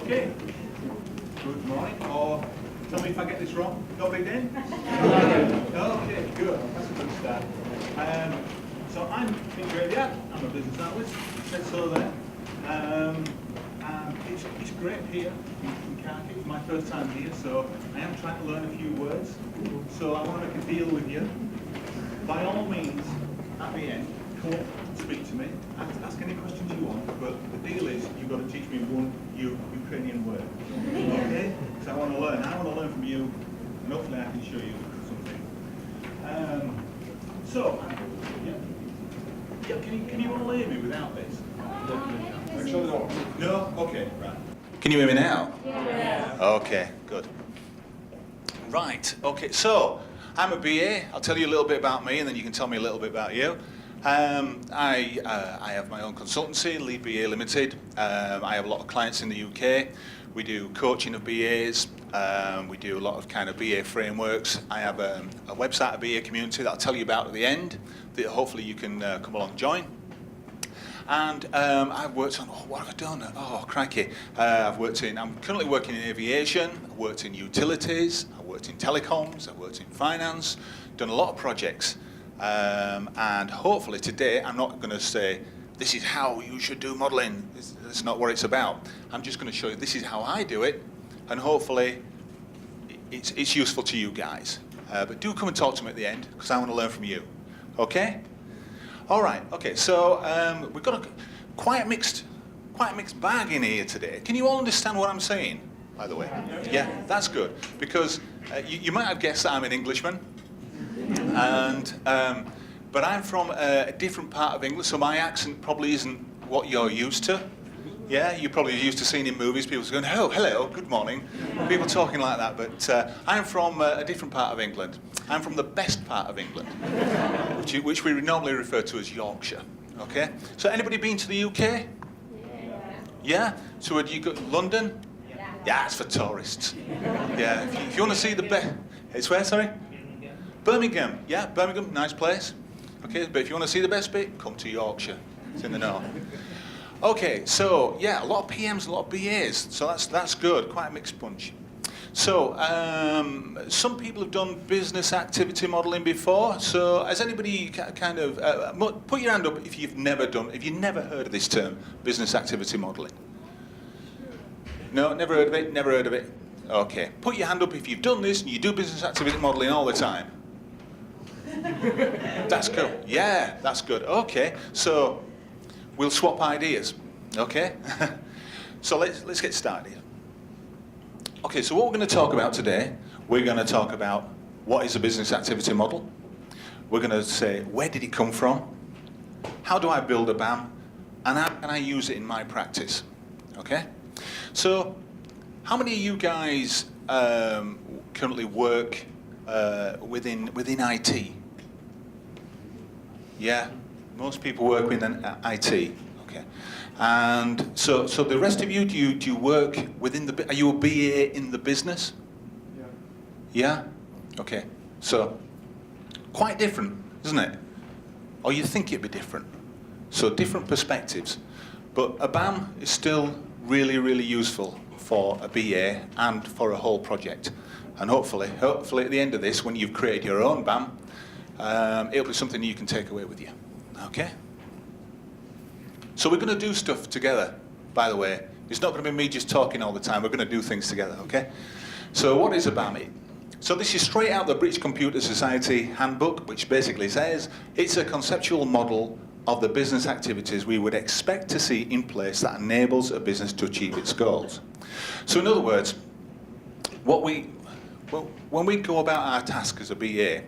Okay. Good morning. Or tell me if I get this wrong. Nobody in? Okay, good. That's a good start. So I'm Aveyard. I'm a business analyst. Said so there. And it's great here in Kharkiv. It's my first time here, so I am trying to learn a few words. So I want to make a deal with you. By all means, at the end, come up, speak to me, ask any questions you want, but the deal is you've got to teach me one Ukrainian word. Okay? So I want to learn. I want to learn from you, and hopefully I can show you something. Can you all hear me without this? No? Okay, right. Can you hear me now? Yeah. Okay, good. Right, okay, so I'm a BA. I'll tell you a little bit about me and then you can tell me a little bit about you. I have my own consultancy, Lead BA Limited. I have a lot of clients in the UK. We do coaching of BAs. We do a lot of kind of BA frameworks. I have a website, a BA community that I'll tell you about at the end that hopefully you can come along and join. And I've worked on, what have I done? Oh, crikey. I'm currently working in aviation, I've worked in utilities, I've worked in telecoms, I've worked in finance, done a lot of projects. And hopefully today, I'm not going to say, this is how you should do modelling. That's not what it's about. I'm just going to show you this is how I do it, and hopefully it's useful to you guys. But do come and talk to me at the end, because I want to learn from you. Okay? All right. Okay. So we've got quite a mixed bag in here today. Can you all understand what I'm saying? By the way, yeah, that's good because you might have guessed that I'm an Englishman, and but I'm from a different part of England, so my accent probably isn't what you're used to. Yeah, you're probably used to seeing in movies people going, "Oh, hello, good morning," people talking like that. But I'm from a different part of England. I'm from the best part of England, which we normally refer to as Yorkshire. Okay. So anybody been to the UK? Yeah. Yeah. So have you got London? Yeah, it's for tourists. Yeah. If you want to see the best, it's where? Sorry. Birmingham. Yeah, Birmingham, nice place. Okay, but if you want to see the best bit, come to Yorkshire. It's in the north. Okay, so yeah, a lot of PMs, a lot of BAs, so that's good, quite a mixed bunch. So some people have done business activity modelling before. So has anybody kind of put your hand up if you've never heard of this term, business activity modelling? No, never heard of it. Never heard of it. Okay, put your hand up if you've done this and you do business activity modelling all the time. That's cool. Yeah, that's good. Okay, so we'll swap ideas. Okay, so let's get started here. Okay, so what we're going to talk about today, we're going to talk about what is a business activity model. We're going to say, where did it come from? How do I build a BAM? And how can I use it in my practice? Okay? So, how many of you guys currently work within IT? Yeah? Most people work within IT. Okay. And so the rest of you, do you work within the? Are you a BA in the business? Yeah. Yeah. Okay. So quite different, isn't it? Or you think it'd be different? So different perspectives, but a BAM is still really, really useful for a BA and for a whole project. And hopefully at the end of this, when you've created your own BAM, it'll be something you can take away with you. Okay. So we're going to do stuff together, by the way. It's not going to be me just talking all the time. We're going to do things together, okay? So what is a BAM? So this is straight out the British Computer Society handbook, which basically says it's a conceptual model of the business activities we would expect to see in place that enables a business to achieve its goals. So in other words, when we go about our task as a BA,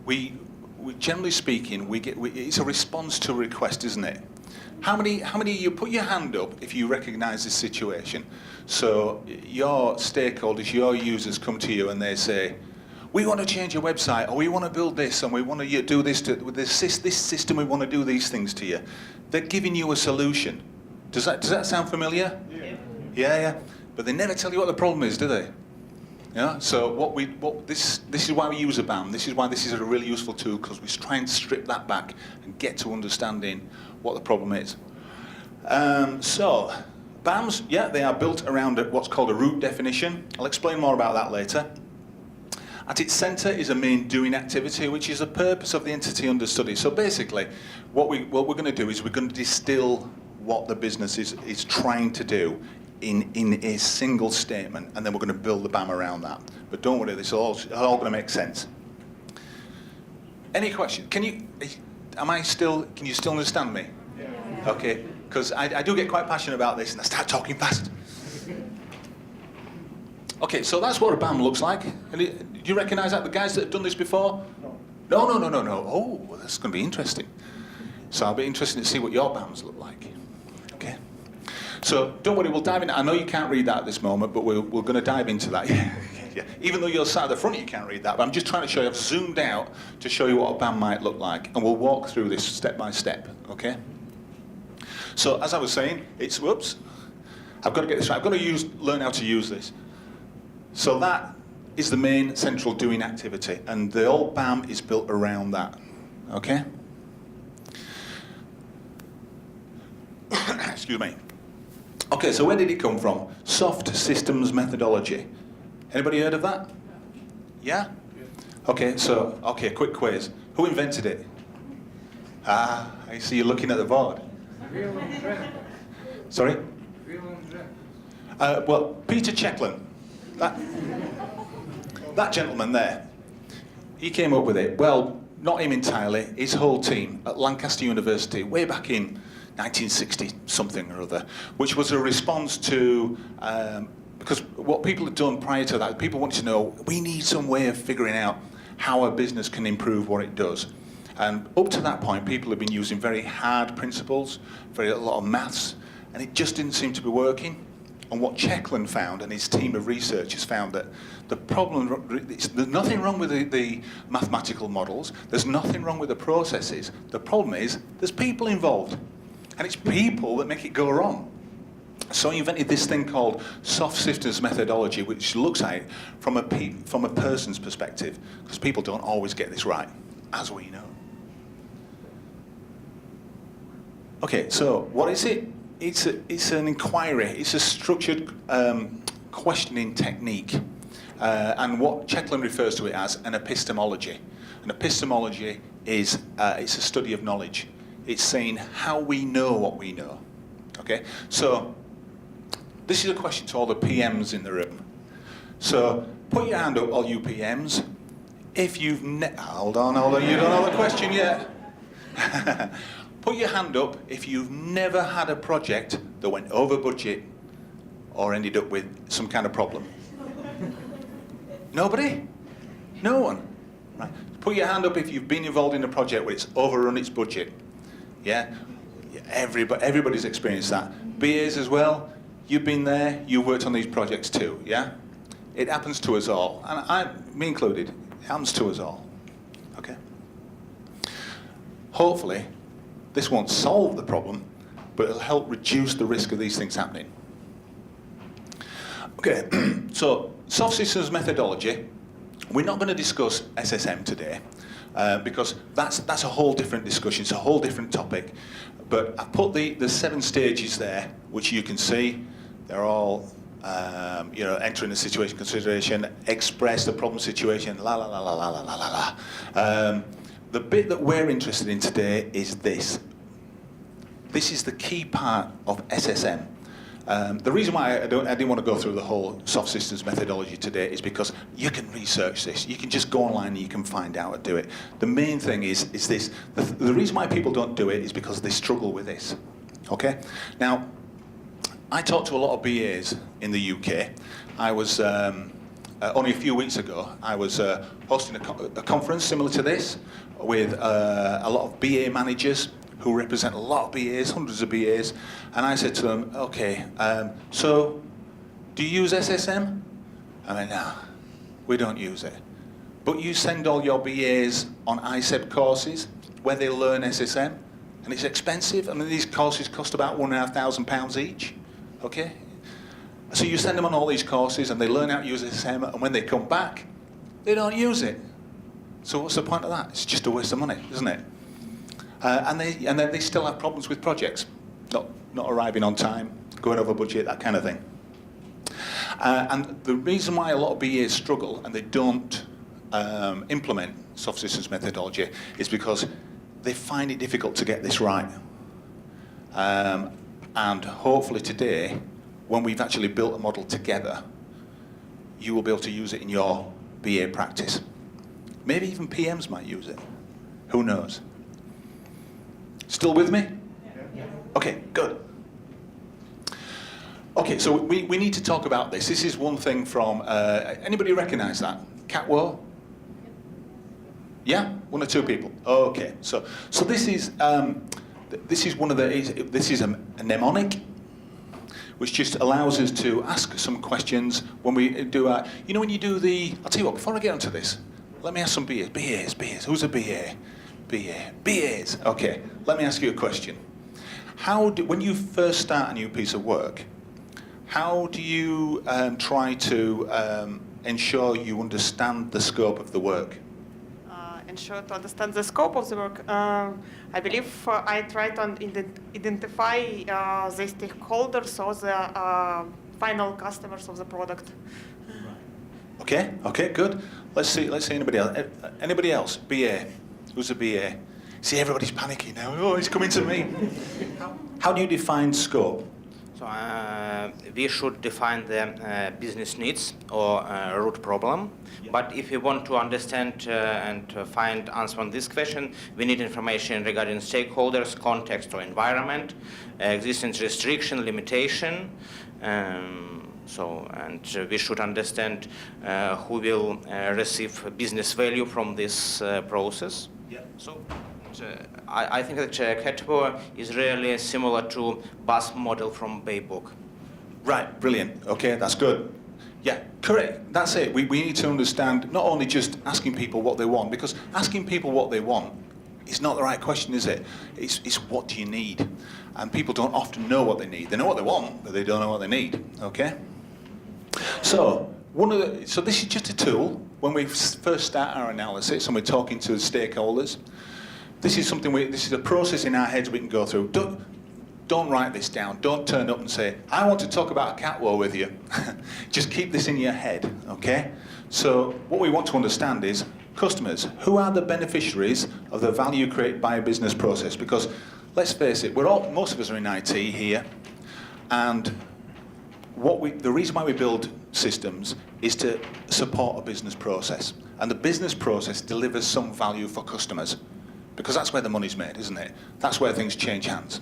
we generally speaking, it's a response to a request, isn't it? How many of you put your hand up if you recognise this situation? So your stakeholders, your users come to you and they say, we want to change your website, or we want to build this, and we want to do this with this system. We want to do these things to you. They're giving you a solution. Does that sound familiar? Yeah. Yeah. But they never tell you what the problem is, do they? Yeah. So this is why we use a BAM. This is why this is a really useful tool, because we try and strip that back and get to understanding what the problem is. So BAMs, yeah, they are built around what's called a root definition. I'll explain more about that later. At its centre is a main doing activity, which is the purpose of the entity under study. So basically, what we're going to do is we're going to distill what the business is trying to do in a single statement, and then we're going to build the BAM around that. But don't worry, this is all going to make sense. Any questions? Can you still understand me? Yeah. Okay, because I do get quite passionate about this, and I start talking fast. Okay, so that's what a BAM looks like. Do you recognise that? The guys that have done this before? No. No. Oh, well, that's going to be interesting. So I'll be interested to see what your BAMs look like. Okay. So don't worry, we'll dive in. I know you can't read that at this moment, but we're going to dive into that. Yeah. Even though you're sat at the front, you can't read that. But I'm just trying to show you. I've zoomed out to show you what a BAM might look like, and we'll walk through this step by step. Okay. So as I was saying, whoops. I've got to get this right. I've got to learn how to use this. So that is the main central doing activity, and the whole BAM is built around that. Okay? Excuse me. Okay, so where did it come from? Soft systems methodology. Anybody heard of that? Yeah? Okay, quick quiz. Who invented it? Ah, I see you looking at the board. Sorry? Well, Peter Checklin. That gentleman there, he came up with it. Well, not him entirely, his whole team at Lancaster University way back in 1960 something or other, which was a response to, because what people had done prior to that, people wanted to know, we need some way of figuring out how a business can improve what it does. And up to that point, people have been using very hard principles, a lot of maths, and it just didn't seem to be working. And what Checklin found, and his team of researchers found, that the problem, there's nothing wrong with the mathematical models, there's nothing wrong with the processes. The problem is, there's people involved. And it's people that make it go wrong. So he invented this thing called soft systems methodology, which looks at it from a person's perspective, because people don't always get this right, as we know. Okay, so what is it? It's an inquiry. It's a structured questioning technique, and what Checklin refers to it as an epistemology. An epistemology is it's a study of knowledge. It's saying how we know what we know. Okay, so this is a question to all the PMs in the room. So put your hand up, all you PMs. If you've hold on, you don't know the question yet. Put your hand up if you've never had a project that went over budget or ended up with some kind of problem. Nobody? No one? Right. Put your hand up if you've been involved in a project where it's overrun its budget. Yeah? Everybody's experienced that. BAs as well, you've been there, you worked on these projects too, yeah? It happens to us all, and me included, it happens to us all. Okay? Hopefully, this won't solve the problem, but it'll help reduce the risk of these things happening. Okay, so soft systems methodology. We're not going to discuss SSM today because that's a whole different discussion. It's a whole different topic. But I put the 7 stages there, which you can see. They're all, entering the situation consideration, express the problem situation, la la la la la la la la la. The bit that we're interested in today is this. This is the key part of SSM. The reason why I didn't want to go through the whole soft systems methodology today is because you can research this. You can just go online and you can find out and do it. The main thing is this. The reason why people don't do it is because they struggle with this. Okay? Now, I talked to a lot of BAs in the UK. I was, only a few weeks ago, I was hosting a conference similar to this with a lot of BA managers who represent a lot of BAs, hundreds of BAs, and I said to them, okay, so do you use SSM? I went, no, we don't use it. But you send all your BAs on ICEP courses where they learn SSM, and it's expensive. I mean, these courses cost about £1,500 each, okay? So you send them on all these courses and they learn how to use SSM, and when they come back, they don't use it. So what's the point of that? It's just a waste of money, isn't it? And then they still have problems with projects, not arriving on time, going over budget, that kind of thing. And the reason why a lot of BAs struggle and they don't implement soft systems methodology is because they find it difficult to get this right. And hopefully today, when we've actually built a model together, you will be able to use it in your BA practice. Maybe even PMs might use it. Who knows? Still with me? Yeah. Okay, good. Okay, so we need to talk about this. This is one thing from, anybody recognize that? Catwo? Yeah, one or two people. Okay, so this is one of the, this is a mnemonic, which just allows us to ask some questions when we do our, you know when you do the, I'll tell you what, before I get onto this, let me ask some BAs. BAs, who's a BA? BAs, okay, let me ask you a question. When you first start a new piece of work, how do you try to ensure you understand the scope of the work? Ensure to understand the scope of the work. I believe I try to identify the stakeholders or the final customers of the product. Okay, good. Let's see anybody else. Anybody else? BA. Who's a BA? See, everybody's panicking now. Oh, it's coming to me. How do you define scope? So we should define the business needs or root problem. Yeah. But if we want to understand and find answer on this question, we need information regarding stakeholders, context or environment, existing restriction, limitation. We should understand who will receive business value from this process. Yeah. So. I think that Catwo is really similar to BUS model from Baybook. Right, brilliant. Okay, that's good. Yeah, correct. That's it. We need to understand not only just asking people what they want, because asking people what they want is not the right question, is it? It's what do you need? And people don't often know what they need. They know what they want, but they don't know what they need. Okay? So this is just a tool when we first start our analysis and we're talking to the stakeholders. This is something this is a process in our heads we can go through. Don't write this down. Don't turn up and say, I want to talk about a Catwo with you. Just keep this in your head, okay? So what we want to understand is customers. Who are the beneficiaries of the value created by a business process? Because let's face it, most of us are in IT here, and the reason why we build systems is to support a business process. And the business process delivers some value for customers. Because that's where the money's made, isn't it? That's where things change hands.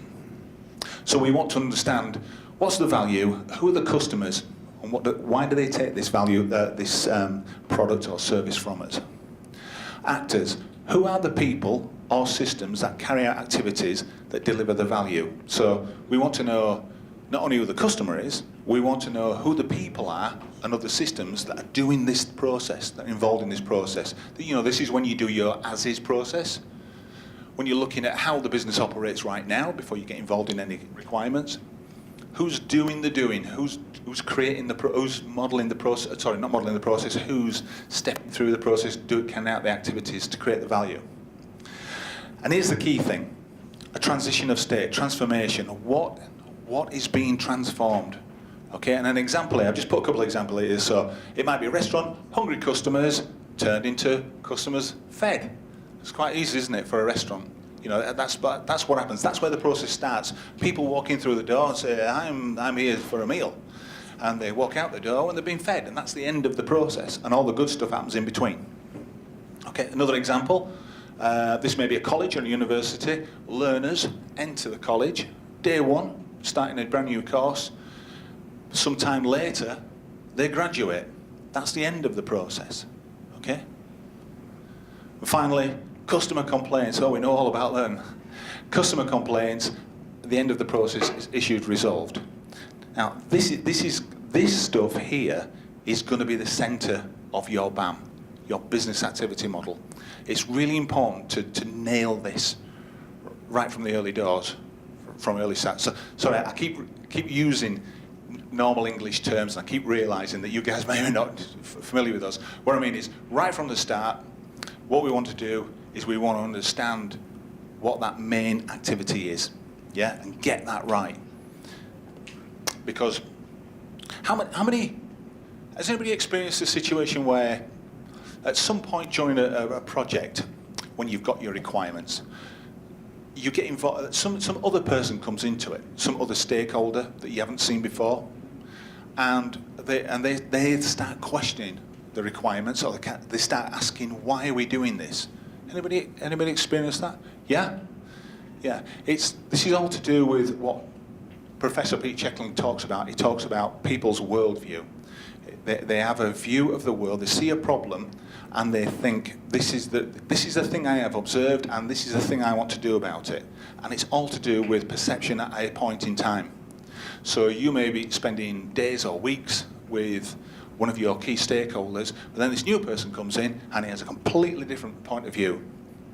So we want to understand what's the value, who are the customers, and why do they take this value, this product or service from us? Actors, who are the people or systems that carry out activities that deliver the value? So we want to know not only who the customer is, we want to know who the people are and other systems that are doing this process, that are involved in this process. You know, this is when you do your as-is process. When you're looking at how the business operates right now, before you get involved in any requirements, who's doing the doing, who's creating who's modelling the process, sorry, not modelling the process, who's stepping through the process, carrying out the activities to create the value. And here's the key thing, a transition of state, transformation, what is being transformed? Okay, and an example here, I've just put a couple of examples here, so it might be a restaurant, hungry customers turned into customers fed. It's quite easy, isn't it, for a restaurant? You know, that's what happens. That's where the process starts. People walk in through the door and say, I'm here for a meal. And they walk out the door and they're being fed. And that's the end of the process. And all the good stuff happens in between. Okay, another example. This may be a college or a university. Learners enter the college. Day one, starting a brand new course. Sometime later, they graduate. That's the end of the process. Okay? And finally, customer complaints. Oh, we know all about them. Customer complaints, at the end of the process is issued, resolved. Now, this stuff here is going to be the centre of your BAM, your business activity model. It's really important to nail this right from the early doors, from early start. So, sorry, I keep using normal English terms, and I keep realising that you guys may be not familiar with those. What I mean is, right from the start, what we want to do is we want to understand what that main activity is, yeah, and get that right. Because how many has anybody experienced a situation where at some point during a project, when you've got your requirements, you get involved, some other person comes into it, some other stakeholder that you haven't seen before, and they start questioning the requirements, or they start asking, why are we doing this? Anybody experienced that? Yeah? Yeah. This is all to do with what Professor Pete Checkling talks about. He talks about people's worldview. They have a view of the world, they see a problem, and they think, this is the thing I have observed, and this is the thing I want to do about it. And it's all to do with perception at a point in time. So you may be spending days or weeks with one of your key stakeholders, but then this new person comes in and he has a completely different point of view.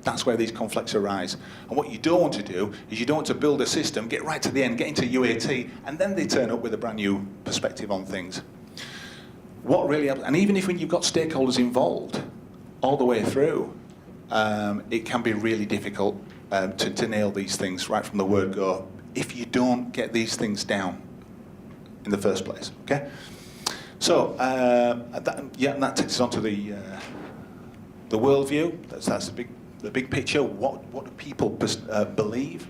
That's where these conflicts arise. And what you don't want to do is you don't want to build a system, get right to the end, get into UAT, and then they turn up with a brand new perspective on things. What really happens, and even if when you've got stakeholders involved all the way through, it can be really difficult to nail these things right from the word go if you don't get these things down in the first place. Okay. So that takes us on to the worldview. That's the big picture. What do people believe?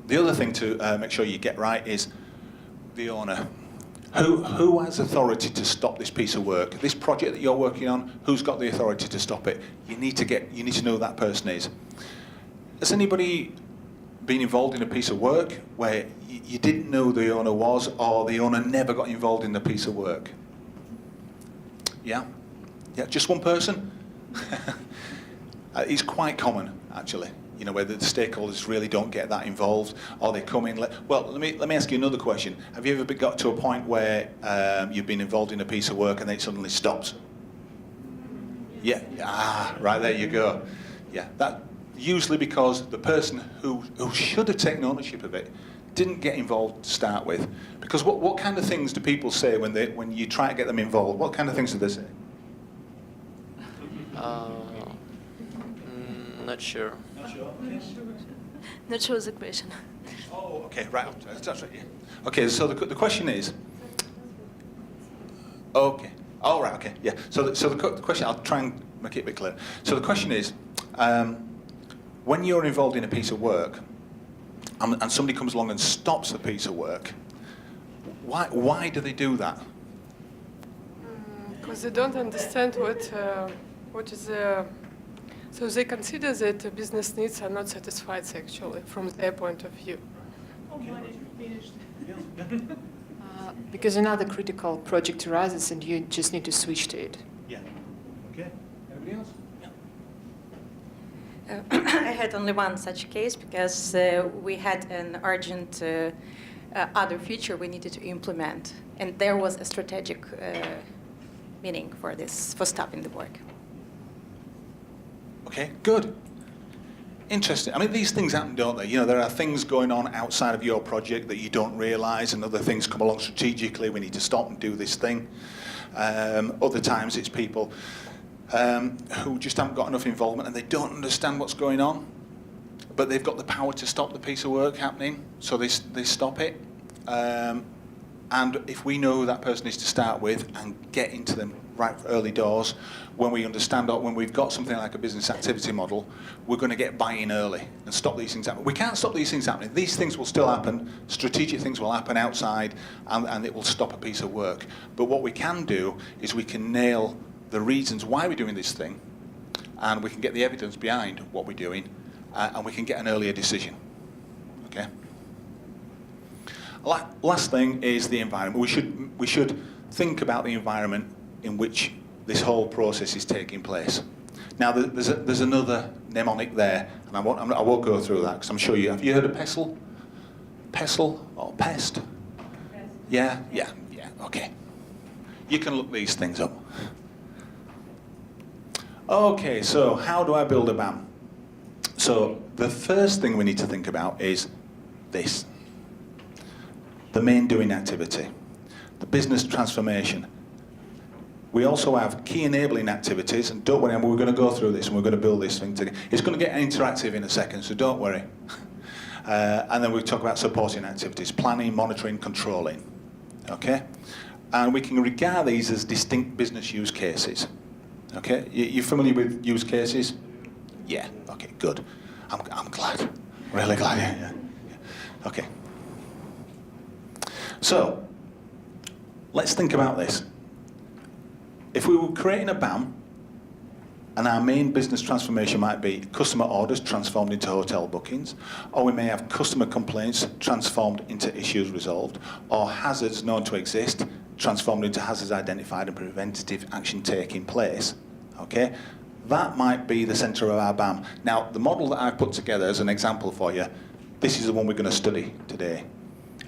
The other thing to make sure you get right is the owner. Who has authority to stop this piece of work? This project that you're working on, who's got the authority to stop it? You need to know who that person is. Has anybody been involved in a piece of work where you didn't know who the owner was, or the owner never got involved in the piece of work? Yeah? Yeah, just one person? It's quite common, actually. You know, where the stakeholders really don't get that involved, or they come in. Well, let me ask you another question. Have you ever got to a point where you've been involved in a piece of work and then it suddenly stops? Yeah. Right, there you go. Yeah, that usually because the person who should have taken ownership of it didn't get involved to start with. Because what kind of things do people say when you try to get them involved? What kind of things do they say? Not sure. Not sure. Not sure the question. Oh, okay, right. That's right. Yeah. Okay, so the question is. Okay. All right. Okay. Yeah. So the question, I'll try and make it a bit clear. So the question is, when you're involved in a piece of work, and somebody comes along and stops the piece of work, why do they do that? Because they don't understand what is the. So they consider that the business needs are not satisfied actually from their point of view. Because another critical project arises and you just need to switch to it. Yeah. Okay. Anybody else? Yeah. I had only one such case because we had an urgent other feature we needed to implement, and there was a strategic meaning for stopping the work. Okay, good. Interesting. I mean, these things happen, don't they? You know, there are things going on outside of your project that you don't realise, and other things come along strategically. We need to stop and do this thing. Other times it's people who just haven't got enough involvement and they don't understand what's going on, but they've got the power to stop the piece of work happening, so they stop it. And if we know who that person is to start with and get into them right early doors, when we understand, or when we've got something like a business activity model, we're going to get buy-in early and stop these things happening. We can't stop these things happening. These things will still happen. Strategic things will happen outside, and it will stop a piece of work. But what we can do is we can nail the reasons why we're doing this thing, and we can get the evidence behind what we're doing, and we can get an earlier decision. Okay. Last thing is the environment. We should think about the environment in which this whole process is taking place. Now, there's another mnemonic there, and I won't go through that because I'm sure you have. You heard of PESTLE? PESTLE or PEST? Yeah. Okay. You can look these things up. Okay, so how do I build a BAM? So the first thing we need to think about is this. The main doing activity, the business transformation. We also have key enabling activities, and don't worry, we're going to go through this and we're going to build this thing together. It's going to get interactive in a second, so don't worry. And then we talk about supporting activities, planning, monitoring, controlling. Okay? And we can regard these as distinct business use cases. Okay? You familiar with use cases? Yeah. Okay, good. I'm glad. Really glad. Yeah. Okay. So, let's think about this. If we were creating a BAM, and our main business transformation might be customer orders transformed into hotel bookings, or we may have customer complaints transformed into issues resolved, or hazards known to exist transformed into hazards identified and preventative action taking place. Okay? That might be the centre of our BAM. Now, the model that I've put together as an example for you, this is the one we're going to study today.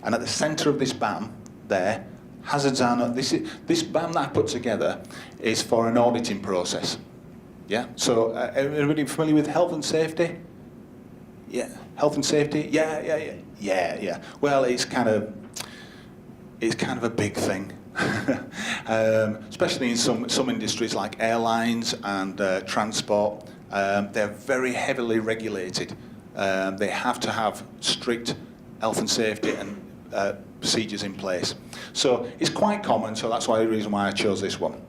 And at the centre of this BAM, there, hazards are not... This BAM that I put together is for an auditing process. Yeah? So, everybody familiar with health and safety? Yeah. Health and safety? Yeah. Well, it's kind of a big thing. Especially in some industries like airlines and transport. They're very heavily regulated. They have to have strict health and safety and procedures in place. So it's quite common, so that's the reason why I chose this one.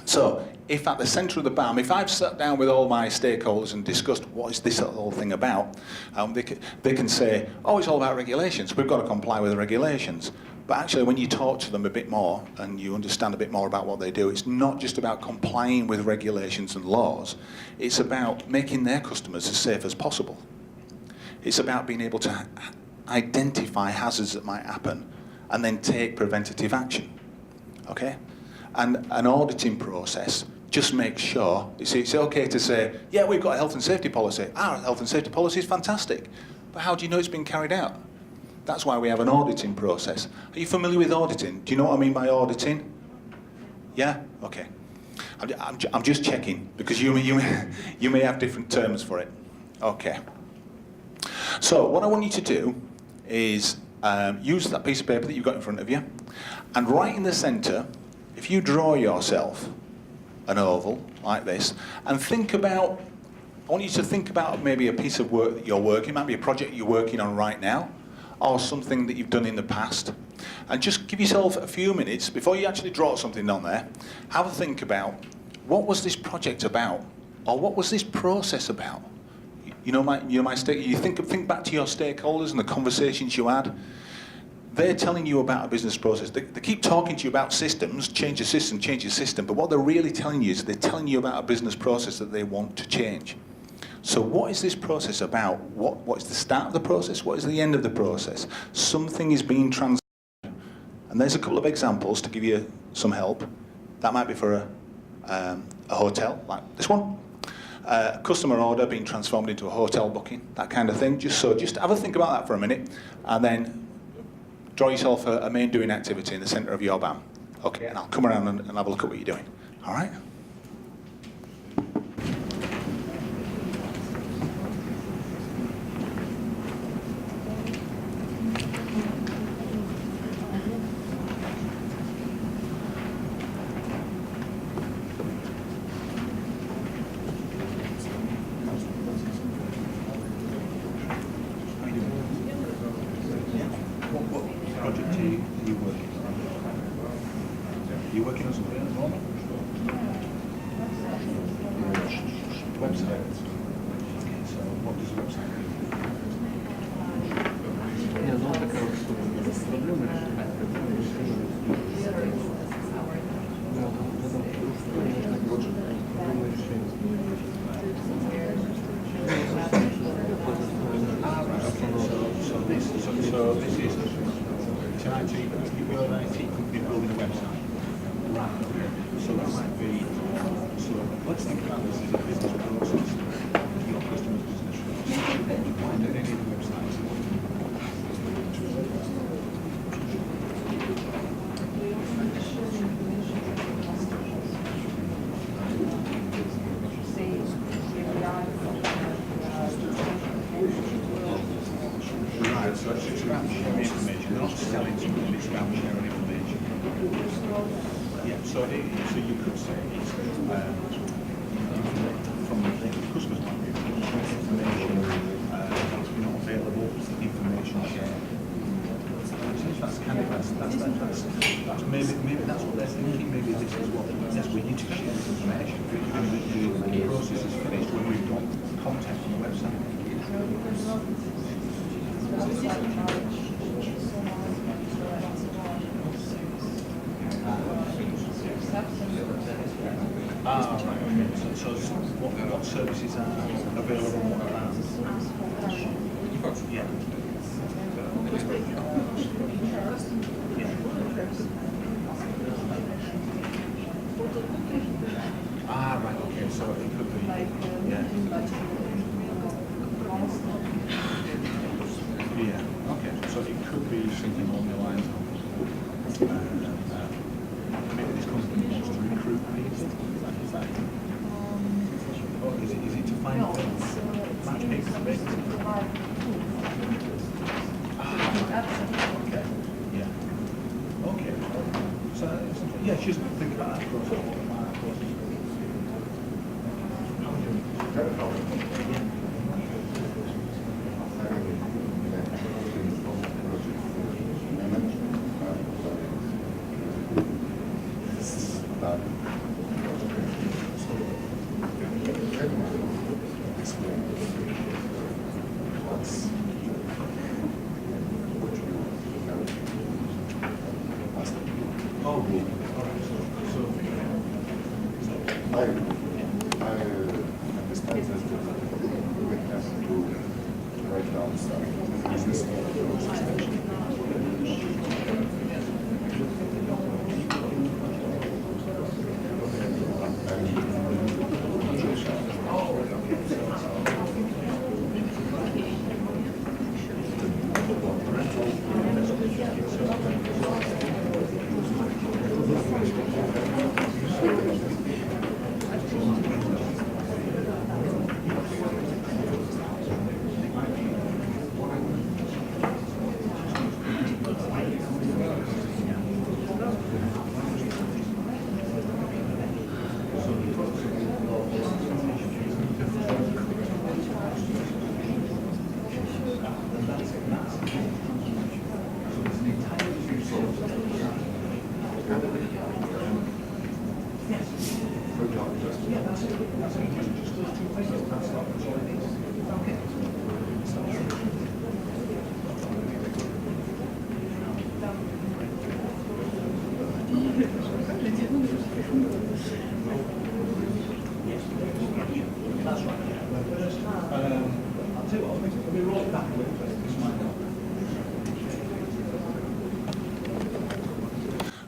So if at the centre of the BAM, if I've sat down with all my stakeholders and discussed what is this whole thing about, they can say, oh, it's all about regulations. We've got to comply with the regulations. But actually, when you talk to them a bit more and you understand a bit more about what they do, it's not just about complying with regulations and laws. It's about making their customers as safe as possible. It's about being able to identify hazards that might happen and then take preventative action. Okay? And an auditing process just makes sure, you see, it's okay to say, yeah, we've got a health and safety policy. Our health and safety policy is fantastic. But how do you know it's been carried out? That's why we have an auditing process. Are you familiar with auditing? Do you know what I mean by auditing? Yeah? Okay. I'm just checking, because you may have different terms for it. Okay. So what I want you to do is use that piece of paper that you've got in front of you, and right in the centre, if you draw yourself an oval like this, and think about, I want you to think about maybe a piece of work that you're working, might be a project you're working on right now, or something that you've done in the past, and just give yourself a few minutes before you actually draw something on there. Have a think about, what was this project about, or what was this process about? You think back to your stakeholders and the conversations you had. They're telling you about a business process. They keep talking to you about systems, change your system, but what they're really telling you is they're telling you about a business process that they want to change. So what is this process about? What is the start of the process? What is the end of the process? Something is being transformed. And there's a couple of examples to give you some help. That might be for a hotel, like this one. Customer order being transformed into a hotel booking, that kind of thing. Just have a think about that for a minute, and then draw yourself a main doing activity in the centre of your BAM. Okay, and I'll come around and have a look at what you're doing. All right? So this is it's an IT, you're an IT company building a website. Right, okay. So that might be, so let's think about this as a business process. Your customer's business process. Why do they need a website? So it's about sharing information. They're not selling something, it's about sharing information. Yeah, so you could say it's from the customer's point of view, information that's not available maybe that's what they're thinking. Maybe this is what. Yes, we need to share this information. The process is finished when we've got content on the website. Right, okay. So what services are available and what around? Yeah. Right, okay, so it could be, yeah. Yeah, okay, so it could be something along the lines of, maybe this company wants to recruit people. Is that or is it to find match people for vacancies? Okay, yeah. Okay, so, yeah, just think about that process.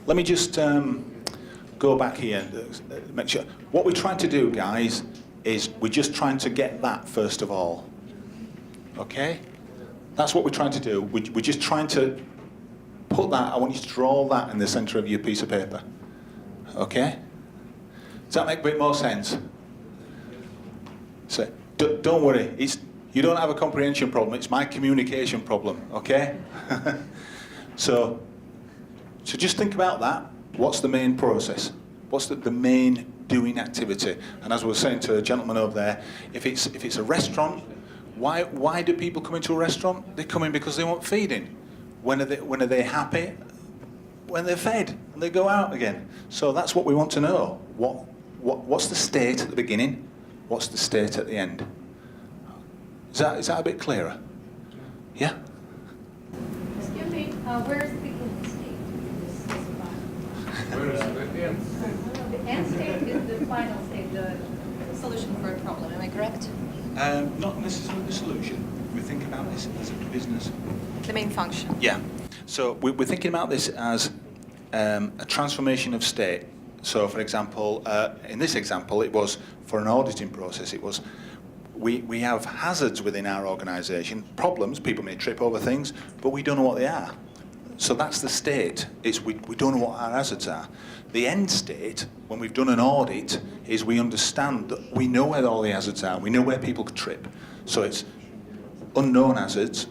Let me just go back here and make sure. What we're trying to do, guys, is we're just trying to get that first of all. Okay? That's what we're trying to do. We're just trying to put that, I want you to draw that in the centre of your piece of paper. Okay? Does that make a bit more sense? So, don't worry. You don't have a comprehension problem. It's my communication problem. Okay? So just think about that. What's the main process? What's the main doing activity? And as we were saying to a gentleman over there, if it's a restaurant, why do people come into a restaurant? They come in because they want feeding. When are they happy? When they're fed and they go out again. So that's what we want to know. What's the state at the beginning? What's the state at the end? Is that a bit clearer? Yeah? Excuse me, where is the beginning state in this file? Where is the end? The end state is the final state, the solution for a problem, am I correct? Not necessarily the solution. We think about this as a business. The main function. Yeah. So we're thinking about this as a transformation of state. So, for example, in this example, it was for an auditing process. It was we have hazards within our organisation, problems. People may trip over things, but we don't know what they are. So that's the state. It's we don't know what our hazards are. The end state, when we've done an audit, is we understand that we know where all the hazards are. We know where people could trip. So it's unknown hazards,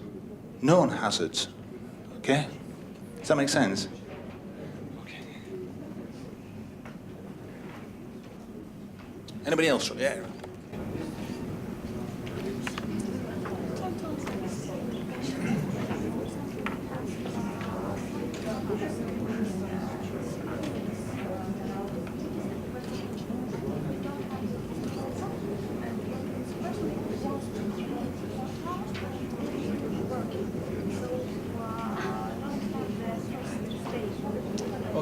known hazards. Okay? Does that make sense? Okay. Anybody else? Yeah.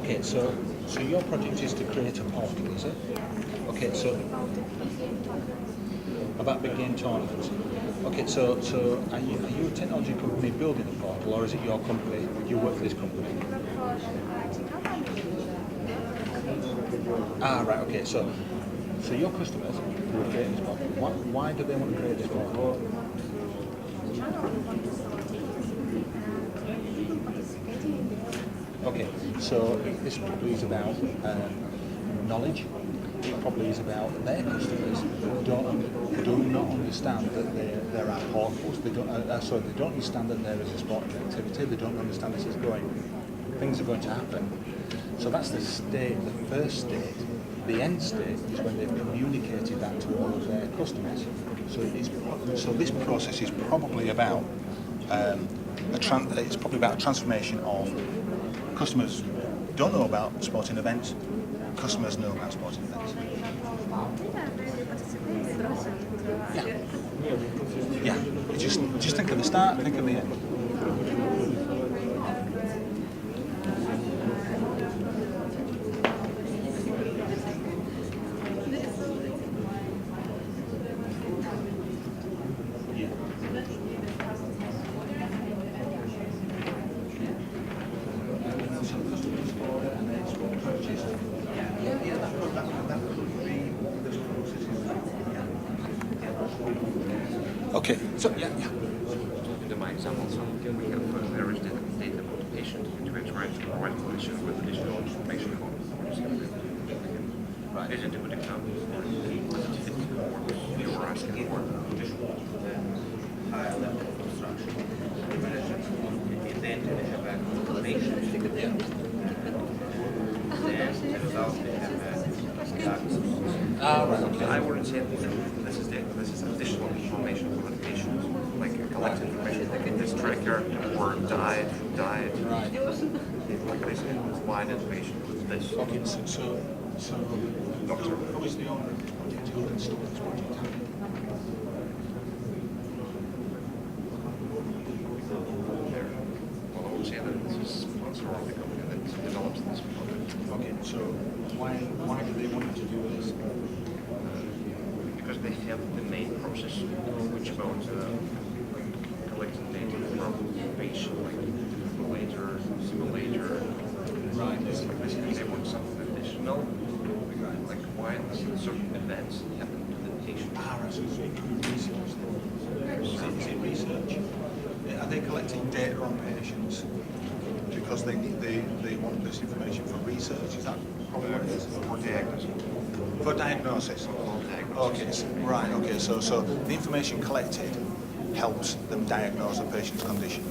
Okay, so your project is to create a portal, is it? Okay, so about big game tournaments. Okay, so are you a technology company building a portal, or is it your company? You work for this company? Ah, right. Okay, so your customers who are creating this portal, why do they want to create this portal? Okay, so this probably is about knowledge. It probably is about their customers do not understand that there are portals. They don't. They don't understand that there is a sporting activity. They don't understand this is going. Things are going to happen. So that's the state. The first state. The end state is when they've communicated that to all of their customers. So this process is probably about it's probably about a transformation of customers don't know about sporting events. Customers know about sporting events. Yeah. Yeah. You just think of the start, think of the end. Okay, so yeah. In my example, so we have various data about the patient, which we're trying to provide clinicians with additional information about the Right. Is it a good example? You were asking for Higher level of construction. If they have information, then the result they have Right, okay. I wouldn't say that this is additional information for the patient, like collect information like this tracker or diet. Right. Like basically provide information with this. Okay, so Doctor, who is the owner of the project? Who installed this project? Well, I would say that this is sponsor of the company that develops this product. Okay, so why do they want to do this? Because they have the main process, which about collecting data from patient, like defibrillator, simulator. Right. They want something additional, like why certain events happen to the patient. Right, so it could be research then. Is it research? Are they collecting data on patients because they want this information for research? Is that probably what it is? For diagnosis. For diagnosis. Okay, right. Okay, so the information collected helps them diagnose a patient's condition.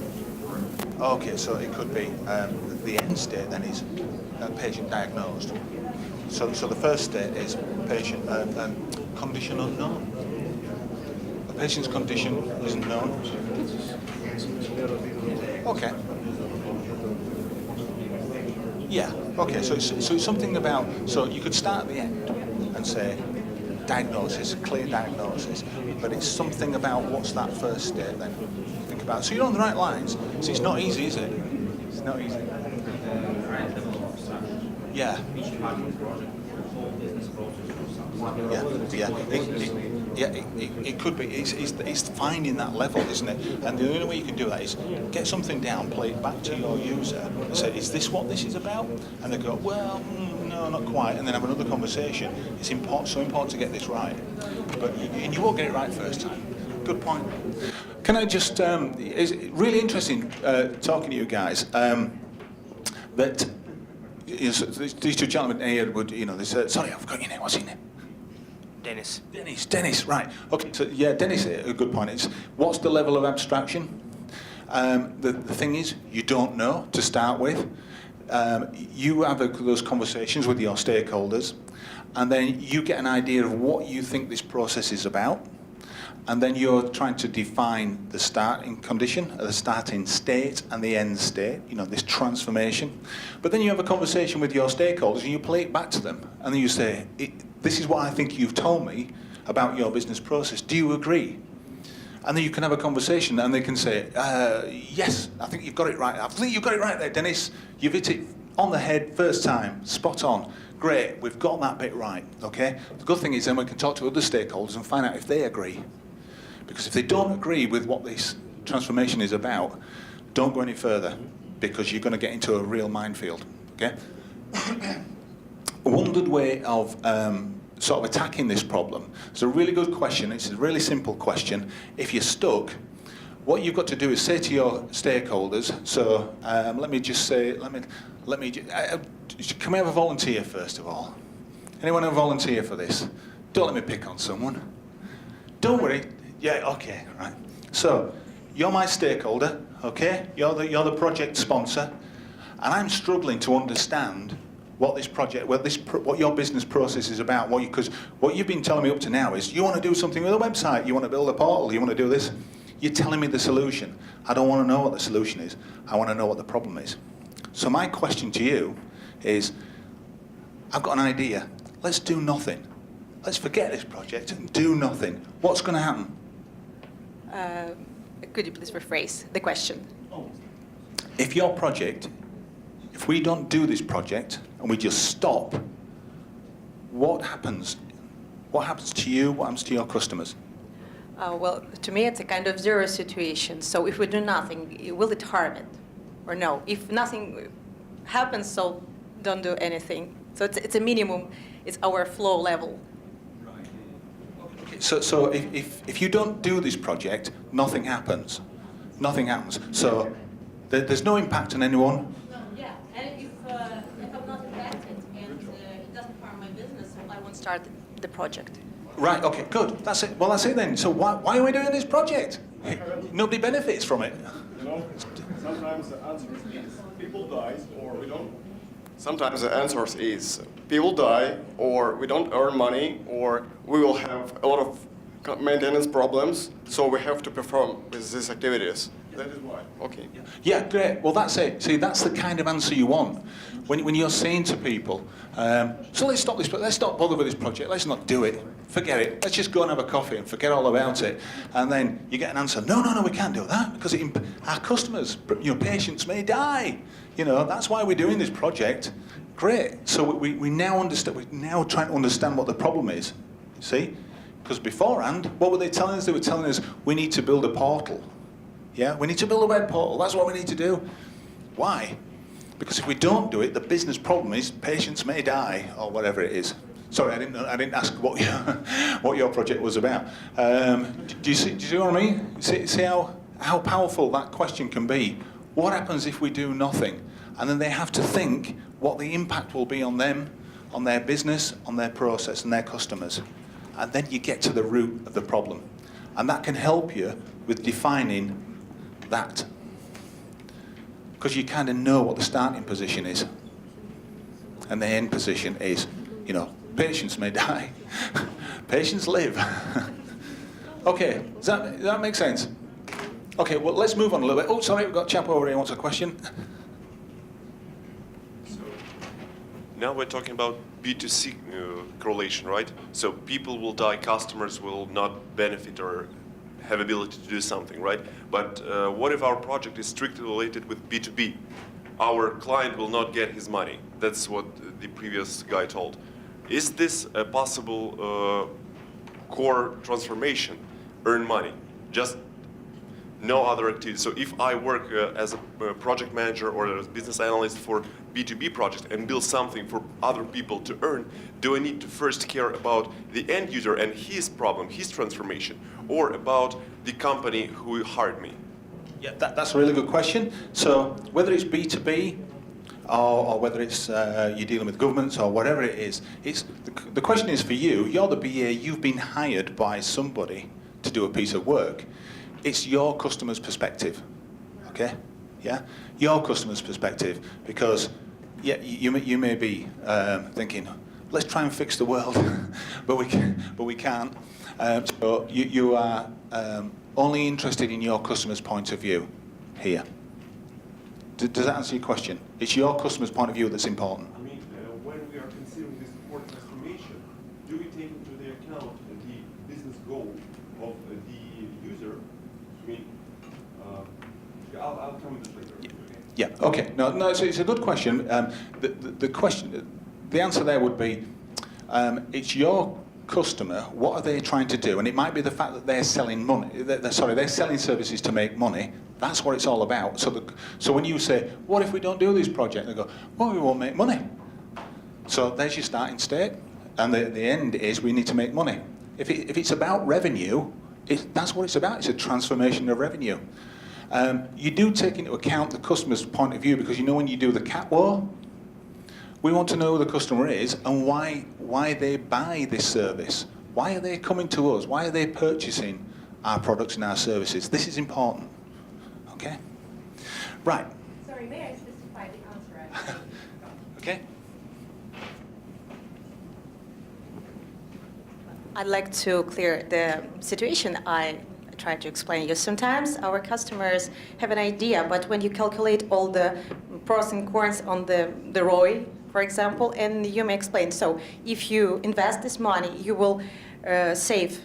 Okay, so it could be the end state then is patient diagnosed. So the first state is patient condition unknown. The patient's condition isn't known. Okay. Yeah. Okay. So it's something about. So you could start at the end and say diagnosis, clear diagnosis, but it's something about what's that first state then. Think about. So you're on the right lines. So it's not easy, is it? It's not easy. Yeah. It could be. It's finding that level, isn't it? And the only way you can do that is get something down, play it back to your user, and say, "Is this what this is about?" And they go, "Well, no, not quite." And then have another conversation. It's so important to get this right, and you won't get it right first time. Good point. Can I just? It's really interesting talking to you guys. That. These two gentlemen here would, they said, sorry, I've got your name. What's your name? Dennis. Dennis, right. Okay, so yeah, Dennis, a good point. It's what's the level of abstraction? The thing is, you don't know to start with. You have those conversations with your stakeholders, and then you get an idea of what you think this process is about. And then you're trying to define the starting condition, the starting state and the end state, this transformation. But then you have a conversation with your stakeholders and you play it back to them. And then you say, this is what I think you've told me about your business process. Do you agree? And then you can have a conversation and they can say, yes, I think you've got it right. I think you've got it right there, Dennis. You've hit it on the head, first time, spot on. Great, we've got that bit right, okay? The good thing is then we can talk to other stakeholders and find out if they agree. Because if they don't agree with what this transformation is about, don't go any further, because you're going to get into a real minefield, okay? One good way of sort of attacking this problem, it's a really good question, it's a really simple question. If you're stuck, what you've got to do is say to your stakeholders, so let me just say, can we have a volunteer first of all? Anyone have a volunteer for this? Don't let me pick on someone. Don't worry. Yeah, okay, right. So, you're my stakeholder, okay? You're the project sponsor, and I'm struggling to understand what this project, what your business process is about. Because what you've been telling me up to now is you want to do something with a website, you want to build a portal, you want to do this. You're telling me the solution. I don't want to know what the solution is. I want to know what the problem is. So my question to you is, I've got an idea. Let's do nothing. Let's forget this project and do nothing. What's going to happen? Could you please rephrase the question? If your project, if we don't do this project and we just stop, what happens? What happens to you? What happens to your customers? Well, to me, it's a kind of zero situation. So if we do nothing, will it harm it or no? If nothing happens, so don't do anything. So it's a minimum. It's our flow level. So if you don't do this project, nothing happens. Nothing happens. So there's no impact on anyone. No, yeah. And if I'm not impacted and it doesn't harm my business, so I won't start the project. Right, okay, good. That's it. Well, that's it then. So why are we doing this project? Nobody benefits from it. You know, sometimes the answer is people die or we don't. Sometimes the answer is people die or we don't earn money or we will have a lot of maintenance problems, so we have to perform with these activities. That is why. Okay. Yeah, great. Well, that's it. See, that's the kind of answer you want. When you're saying to people, so let's stop this, let's not bother with this project, let's not do it, forget it, let's just go and have a coffee and forget all about it. And then you get an answer, no, we can't do that, because our customers, patients may die. That's why we're doing this project. Great. So we now understand, we're now trying to understand what the problem is, see? Because beforehand, what were they telling us? They were telling us we need to build a portal. Yeah, we need to build a web portal. That's what we need to do. Why? Because if we don't do it, the business problem is patients may die or whatever it is. Sorry, I didn't ask what your project was about. Do you see what I mean? See how powerful that question can be? What happens if we do nothing? And then they have to think what the impact will be on them, on their business, on their process, and their customers. And then you get to the root of the problem. And that can help you with defining that. Because you kind of know what the starting position is. And the end position is, patients may die. Patients live. Okay, does that make sense? Okay, well, let's move on a little bit. Oh, sorry, we've got a chap over here who wants a question. So now we're talking about B2C correlation, right? So people will die, customers will not benefit or have ability to do something, right? But what if our project is strictly related with B2B? Our client will not get his money. That's what the previous guy told. Is this a possible core transformation? Earn money, just no other activity. So if I work as a project manager or as a business analyst for B2B project and build something for other people to earn, do I need to first care about the end user and his problem, his transformation, or about the company who hired me? Yeah, that's a really good question. So whether it's B2B or whether it's you're dealing with governments or whatever it is, the question is for you, you're the BA, you've been hired by somebody to do a piece of work. It's your customer's perspective, okay? Yeah, your customer's perspective, because yeah, you may be thinking, let's try and fix the world, but we can't. So you are only interested in your customer's point of view here. Does that answer your question? It's your customer's point of view that's important. I mean, when we are considering this core transformation, do we take into the account the business goal of the user? I mean, I'll come with this later. Yeah. Okay. No. It's a good question. The answer there would be, it's your customer. What are they trying to do? And it might be the fact that they're selling money. They're selling services to make money. That's what it's all about. So when you say, what if we don't do this project? They go, well, we won't make money. So there's your starting state. And the end is we need to make money. If it's about revenue, that's what it's about. It's a transformation of revenue. You do take into account the customer's point of view, because when you do the cat war, we want to know who the customer is and why they buy this service. Why are they coming to us? Why are they purchasing our products and our services? This is important. Okay? Right. Sorry, may I specify the answer? Okay. I'd like to clear the situation I tried to explain you. Sometimes our customers have an idea, but when you calculate all the pros and cons on the ROI, for example, and you may explain, so if you invest this money, you will save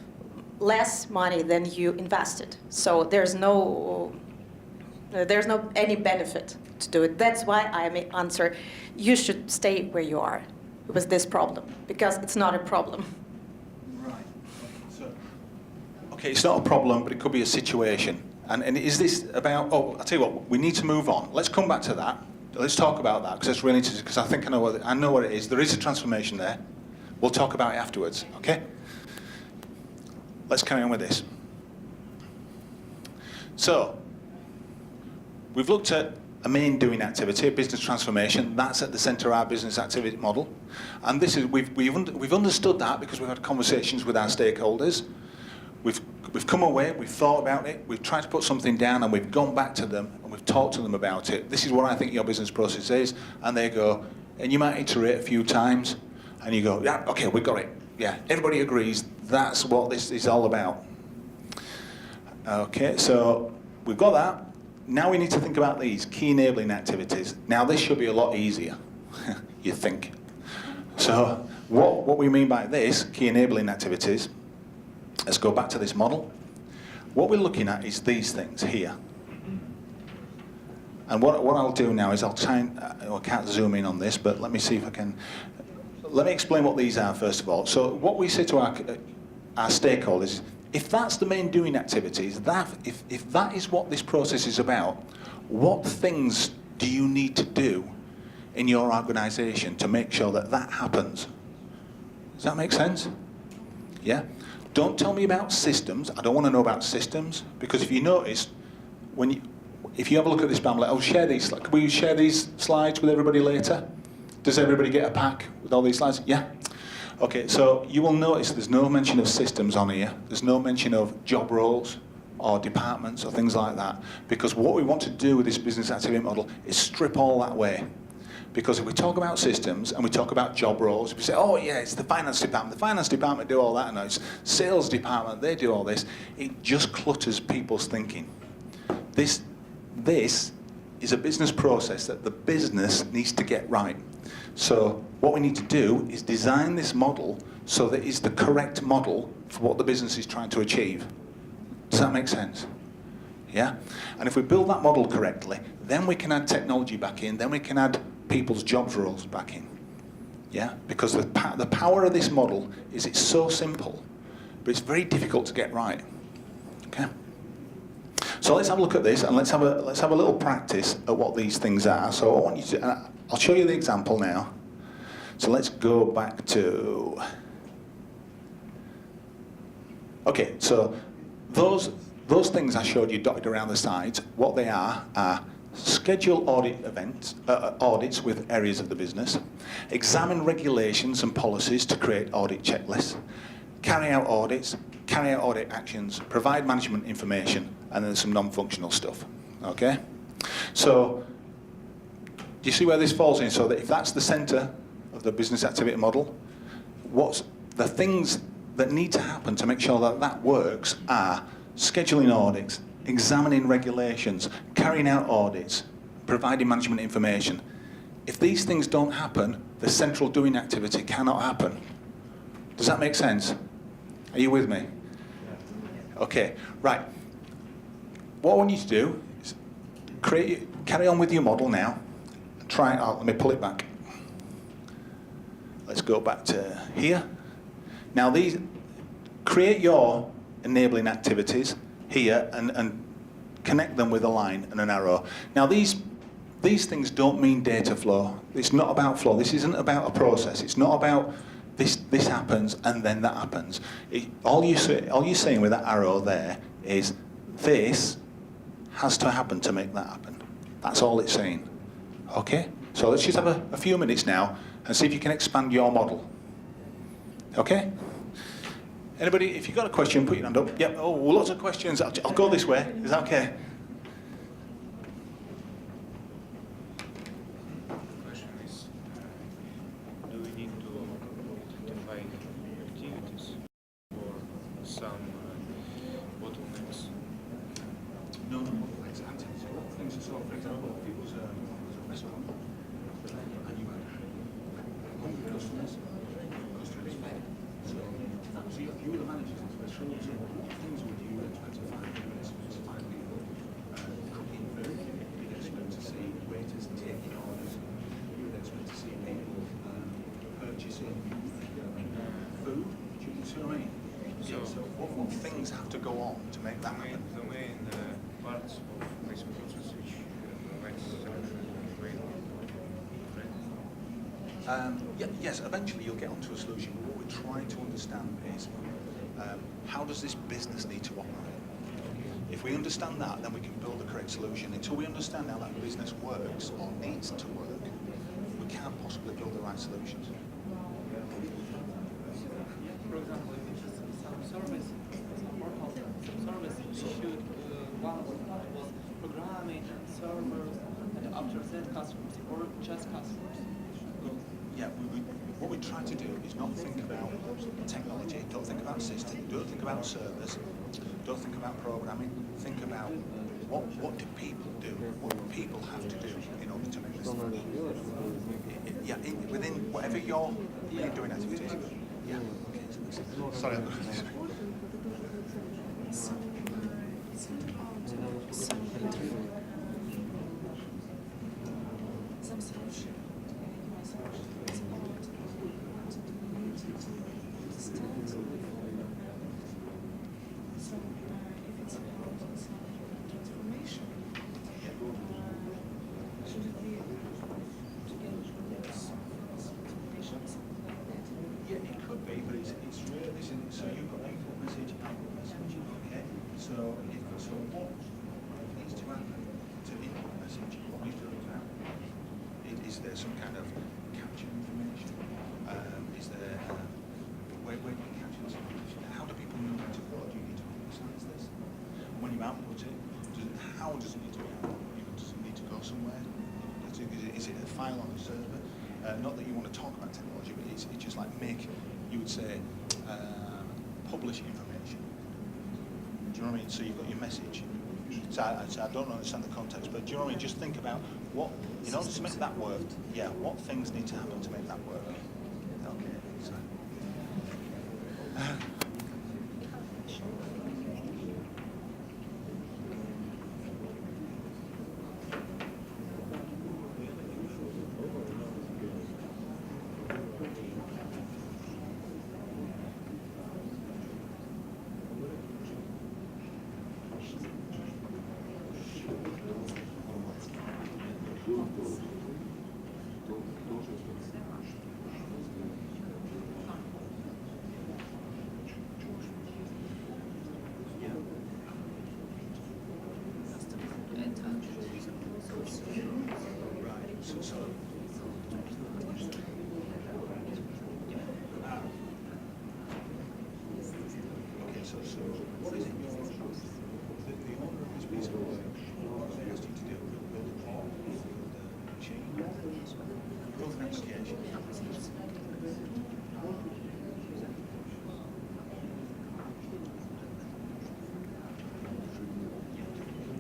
less money than you invested. So there's no any benefit to do it. That's why I may answer, you should stay where you are with this problem, because it's not a problem. Right. Okay, it's not a problem, but it could be a situation. And is this about, I'll tell you what, we need to move on. Let's come back to that. Let's talk about that, because that's really interesting, because I think I know what it is. There is a transformation there. We'll talk about it afterwards, okay? Let's carry on with this. So, we've looked at a main doing activity, a business transformation. That's at the centre of our business activity model. And this is we've understood that because we've had conversations with our stakeholders. We've come away, we've thought about it, we've tried to put something down, and we've gone back to them and we've talked to them about it. This is what I think your business process is. And they go, and you might iterate a few times, and you go, yeah, okay, we've got it. Yeah, everybody agrees that's what this is all about. Okay, so we've got that. Now we need to think about these key enabling activities. Now this should be a lot easier, you think. So what we mean by this, key enabling activities, let's go back to this model. What we're looking at is these things here. And what I'll do now is I'll try and, I can't zoom in on this, but let me see if I can. Let me explain what these are first of all. So what we say to our stakeholders, if that's the main doing activities, if that is what this process is about, what things do you need to do in your organisation to make sure that that happens? Does that make sense? Yeah? Don't tell me about systems. I don't want to know about systems, because if you notice, if you have a look at this pamphlet, I'll share these. Can we share these slides with everybody later? Does everybody get a pack with all these slides? Yeah? Okay, so you will notice there's no mention of systems on here. There's no mention of job roles or departments or things like that. Because what we want to do with this business activity model is strip all that away. Because if we talk about systems and we talk about job roles, if we say, oh yeah, it's the finance department do all that, and it's sales department, they do all this, it just clutters people's thinking. This is a business process that the business needs to get right. So what we need to do is design this model so that it's the correct model for what the business is trying to achieve. Does that make sense? Yeah? And if we build that model correctly, then we can add technology back in, then we can add people's jobs roles back in. Yeah? Because the power of this model is it's so simple, but it's very difficult to get right. Okay? So let's have a look at this, and let's have a little practice at what these things are. So I want you to, I'll show you the example now. So let's go back to. Okay, so those things I showed you dotted around the sides, what they are schedule audit events, audits with areas of the business, examine regulations and policies to create audit checklists, carry out audits, carry out audit actions, provide management information, and then some non-functional stuff. Okay? So, do you see where this falls in? So that if that's the centre of the business activity model, what's the things that need to happen to make sure that that works are scheduling audits, examining regulations, carrying out audits, providing management information. If these things don't happen, the central doing activity cannot happen. Does that make sense? Are you with me? Okay, right. What I want you to do is carry on with your model now. Try it out. Let me pull it back. Let's go back to here. Now create your enabling activities here and connect them with a line and an arrow. Now these things don't mean data flow. It's not about flow. This isn't about a process. It's not about this happens and then that happens. All you're saying with that arrow there is this has to happen to make that happen. That's all it's saying. Okay? So let's just have a few minutes now and see if you can expand your model. Okay? Anybody, if you've got a question, put your hand up. Yep, oh, lots of questions. I'll go this way. Is that okay? The question is, do we need to identify activities or some bottlenecks? No. Things are so, for example, people's restaurant, and you have 100 customers. So you were the managers of the restaurant, so what things would you expect to find? You would expect to find people cooking food, you'd expect to see waiters taking orders, you would expect to see people purchasing food, do you see what I mean? So what things have to go on to make that happen? The main parts of this process which provides solution yes, eventually you'll get onto a solution. What we're trying to understand is how does this business need to operate? If we understand that, then we can build the correct solution. Until we understand how that business works or needs to work, we can't possibly build the right solutions. For example, if it's some service, some portal, some service issued, one was programming and servers, and after that customers, or just customers. Yeah, what we try to do is not think about technology, don't think about system, don't think about servers, don't think about programming, think about what do people do, what do people have to do in order to make this function. Within whatever you're doing activities. Yeah, okay. Sorry. So you've got input message, output message, okay? So what needs to happen to input message? What needs to happen? Is there some kind of capture information? Is there where do you capture this information? How do people know where to go? Do you need to publicize this? When you output it, how does it need to be output? Does it need to go somewhere? Is it a file on a server? Not that you want to talk about technology, but it's just like you would say, publish information. Do you know what I mean? So you've got your message. So I don't understand the context, but do you know what I mean? Just think about in order to make that work, what things need to happen to make that work. Okay. So. So what is it the owner of this piece of work asked you to do? Build a port, build a machine, build an application.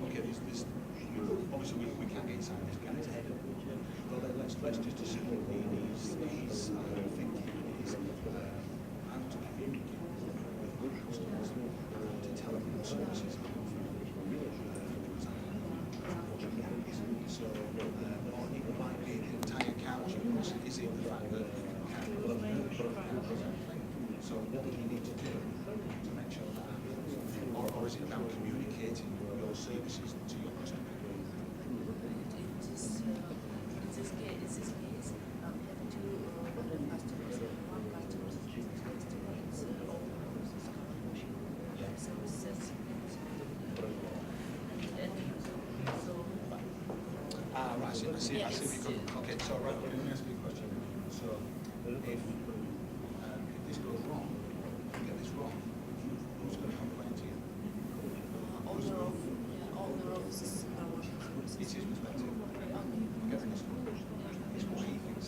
Okay, this obviously we can't get inside this guy's head. Well, let's just assume he's thinking is how to communicate with customers, to tell them what services are offered. reality of the fact that so what do you need to do to make sure that happens? Or is it about communicating your services to your customer? I see if you could. Okay, so right, let me ask you a question. So if this goes wrong, you get this wrong, who's going to complain to you? Owner of this washing service. It's his perspective. Get the customer. It's what he thinks.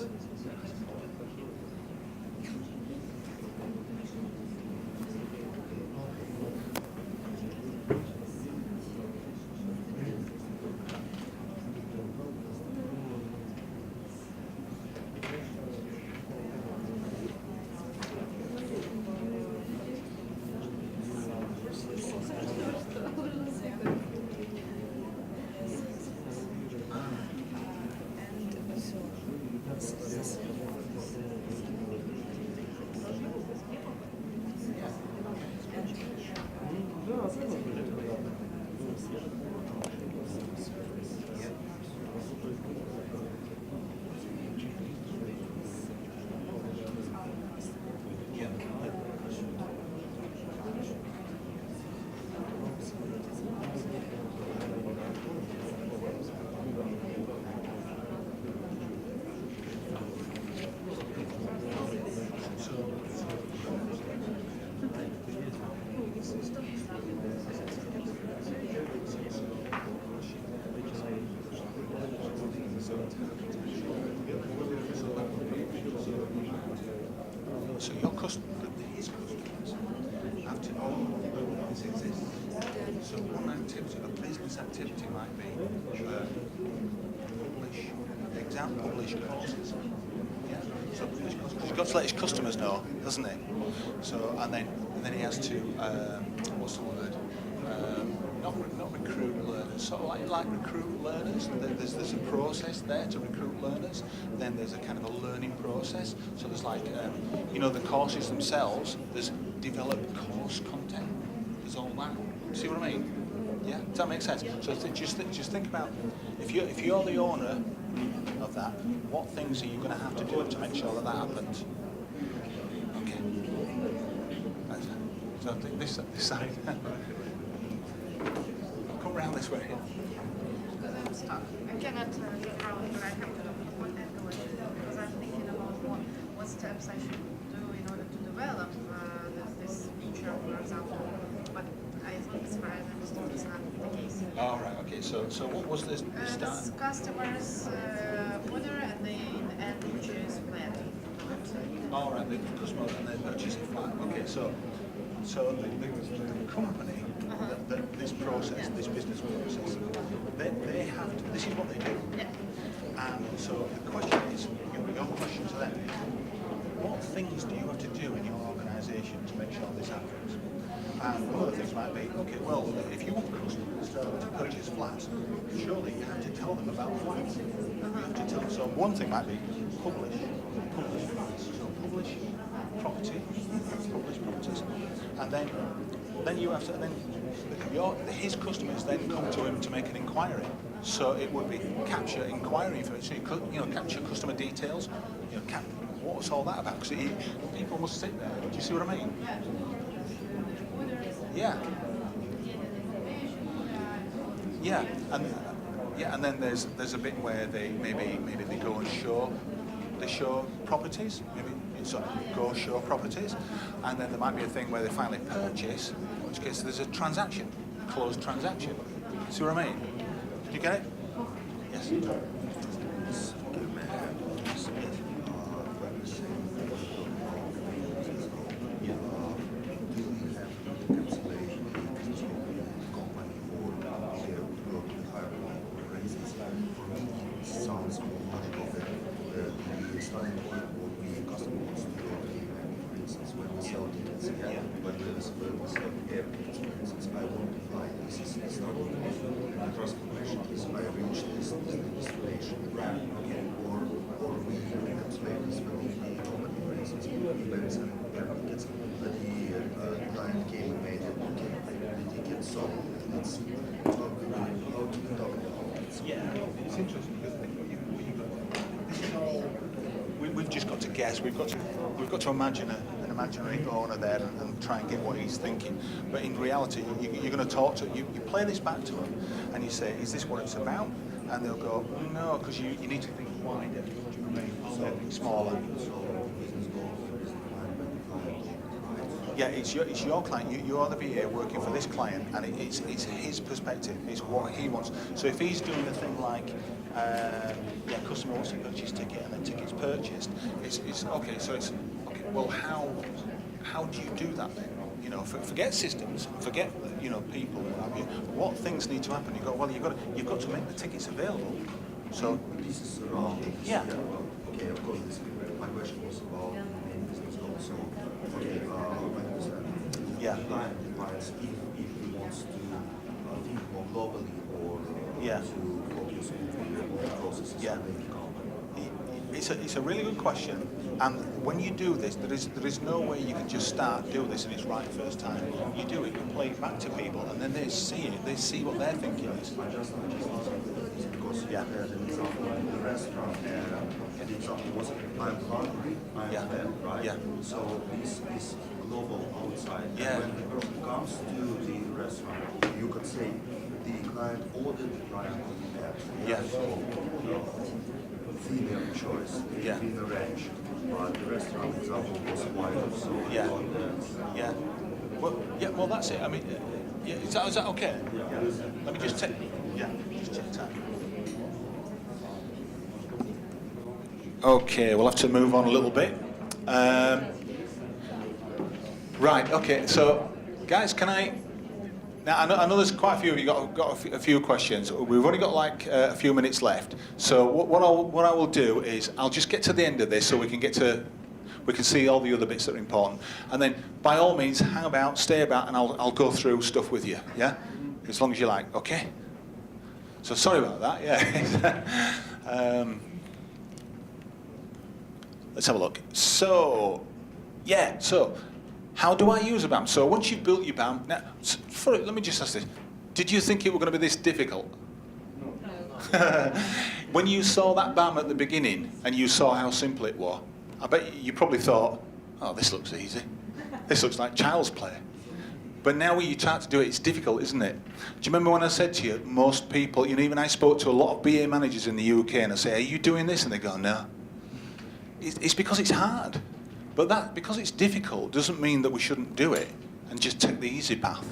So your customer, his customers, have to know that this exists. So one activity, a business activity might be publish courses. Yeah. So publish courses. He's got to let his customers know, doesn't he? So and then he has to what's the word? Not recruit learners, sort of like recruit learners. There's a process there to recruit learners. Then there's a kind of a learning process. So there's like, the courses themselves. There's developed course content. There's all that. See what I mean? Yeah. Does that make sense? So just think about if you're the owner of that, what things are you going to have to do to make sure that happens? Okay. So I think this side. Come round this way. Because I'm stuck. I cannot get around where I have to look what angle it is, because I'm thinking about what steps I should do in order to develop this feature, for example. But I think as far as I understood, it's not the case. All right. Okay. So what was this start? This customer's order and the end which is flat. All right. The customer and they purchase it flat. Okay. So the company. That this process, this business process, they have to, this is what they do. Yeah. And so the question is, your question to them, what things do you have to do in your organisation to make sure this happens? And one of the things might be, okay, well, if you want customers to purchase flats, surely you have to tell them about flats. You have to tell them. So one thing might be publish flats. So publish properties, and then you have to his customers then come to him to make an inquiry. So it would be capture inquiry information. So capture customer details. What's all that about? Because people must sit there. Do you see what I mean? Yeah. Yeah, and then there's a bit where they maybe they go and show properties, maybe so go show properties, and then there might be a thing where they finally purchase, in which case there's a transaction, closed transaction. See what I mean? Did you get it? Yes. Sounds more logical that the starting point would be customers to go to, for instance, when we sell tickets, when we sell air tickets, for instance, I want to fly. This is the starting point. The transformation is I reach this destination, or we encapsulate It's interesting because I think what you've got, this is all, we've just got to guess. We've got to imagine an imaginary owner there and try and get what he's thinking. But in reality, you're going to talk to you play this back to them, and you say, "Is this what it's about?" And they'll go, "No," because you need to think wider. Do you know what I mean? Think smaller. Yeah, it's your client. You are the VA working for this client, and it's his perspective. It's what he wants. So if he's doing a thing like, customer wants to purchase ticket and the ticket's purchased, it's okay. So it's okay. Well, how do you do that then? You know, forget systems, forget people. What things need to happen? You go, well, you've got to make the tickets available. So this is around. Yeah. Okay, of course. My question was about main business goals. So, okay, I understand. Yeah. The client defines if he wants to think more globally or to focus on the processes of the company. It's a really good question, and when you do this, there is no way you can just start do this and it's right first time. You do it, you play it back to people, and then they see it. They see what their thinking is. I just because you had an example in the restaurant, and the example was I'm hungry, I'm fed, right? Yeah. So this is global outside. Yeah. And when the person comes to the restaurant, you could say the client ordered right on the app. Yeah. So female choice in the range, but the restaurant example was wider. So Well, that's it. I mean, is that okay? Yeah. Let me just check. Just check time. Okay, we'll have to move on a little bit. Right. Okay. So, guys, can I? Now, I know there's quite a few of you got a few questions. We've only got like a few minutes left. So what I will do is I'll just get to the end of this so we can see all the other bits that are important. And then by all means, hang about, stay about, and I'll go through stuff with you. Yeah, as long as you like. Okay. So sorry about that. Yeah. Let's have a look. So, how do I use a BAM? So once you've built your BAM, now, let me just ask this. Did you think it were going to be this difficult? No. When you saw that BAM at the beginning and you saw how simple it was, I bet you probably thought, oh, this looks easy. This looks like child's play. But now when you try to do it, it's difficult, isn't it? Do you remember when I said to you, most people, even I spoke to a lot of BA managers in the UK and I say, are you doing this? And they go, no. It's because it's hard. But because it's difficult doesn't mean that we shouldn't do it and just take the easy path.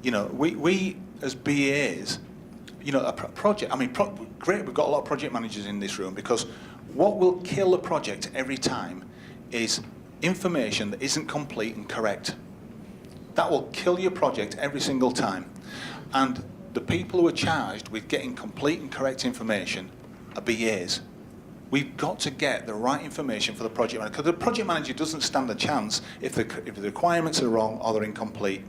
We as BAs, a project, great, we've got a lot of project managers in this room because what will kill a project every time is information that isn't complete and correct. That will kill your project every single time. And the people who are charged with getting complete and correct information are BAs. We've got to get the right information for the project manager, because the project manager doesn't stand a chance if the requirements are wrong or they're incomplete.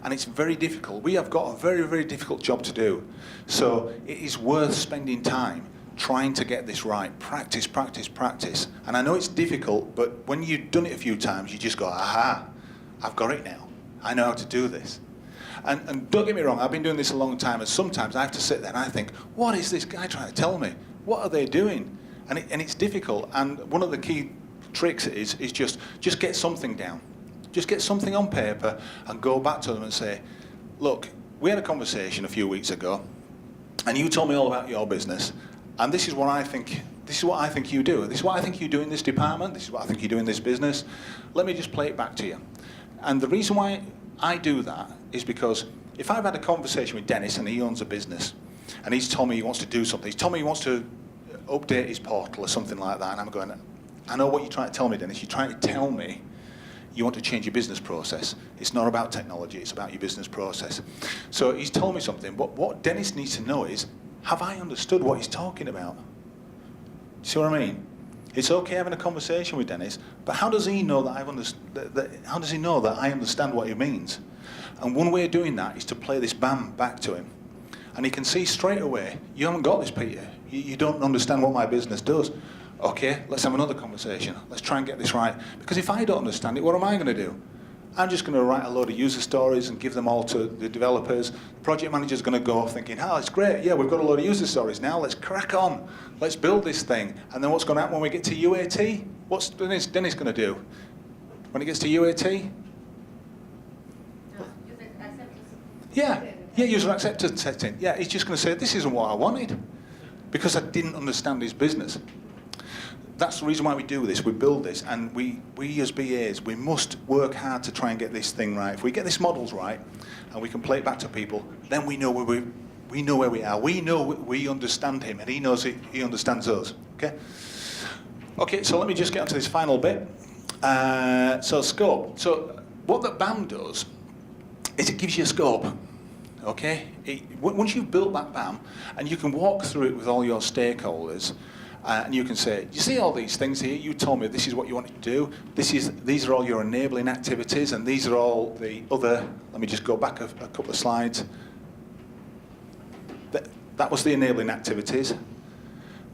And it's very difficult. We have got a very, very difficult job to do. So it is worth spending time trying to get this right. Practice, practice, practice. And I know it's difficult, but when you've done it a few times, you just go, aha, I've got it now. I know how to do this. And don't get me wrong, I've been doing this a long time, and sometimes I have to sit there and I think, what is this guy trying to tell me? What are they doing? And it's difficult. And one of the key tricks is just get something down. Just get something on paper and go back to them and say, look, we had a conversation a few weeks ago, and you told me all about your business, and this is what I think you do. This is what I think you do in this department. This is what I think you do in this business. Let me just play it back to you. And the reason why I do that is because if I've had a conversation with Dennis and he owns a business, and he's told me he wants to do something, he's told me he wants to update his portal or something like that, and I'm going, I know what you're trying to tell me, Dennis. You're trying to tell me you want to change your business process. It's not about technology, it's about your business process. So he's told me something, but what Dennis needs to know is, have I understood what he's talking about? See what I mean? It's okay having a conversation with Dennis, but how does he know that how does he know that I understand what he means? And one way of doing that is to play this BAM back to him. And he can see straight away, you haven't got this, Peter. You don't understand what my business does. Okay, let's have another conversation. Let's try and get this right. Because if I don't understand it, what am I going to do? I'm just going to write a load of user stories and give them all to the developers. The project manager's going to go off thinking, oh, it's great, yeah, we've got a load of user stories now, let's crack on, let's build this thing. And then what's going to happen when we get to UAT? What's Dennis going to do? When it gets to UAT? Yeah, user acceptance testing. Yeah, he's just going to say, this isn't what I wanted, because I didn't understand his business. That's the reason why we do this, we build this, and we as BAs, we must work hard to try and get this thing right. If we get this models right, and we can play it back to people, then we know where we are. We know we understand him, and he knows he understands us, okay? Okay, so let me just get onto this final bit. So scope. So what the BAM does is it gives you a scope, okay? Once you've built that BAM, and you can walk through it with all your stakeholders, and you can say, you see all these things here, you told me this is what you wanted to do, these are all your enabling activities, and these are all the other, let me just go back a couple of slides. That was the enabling activities.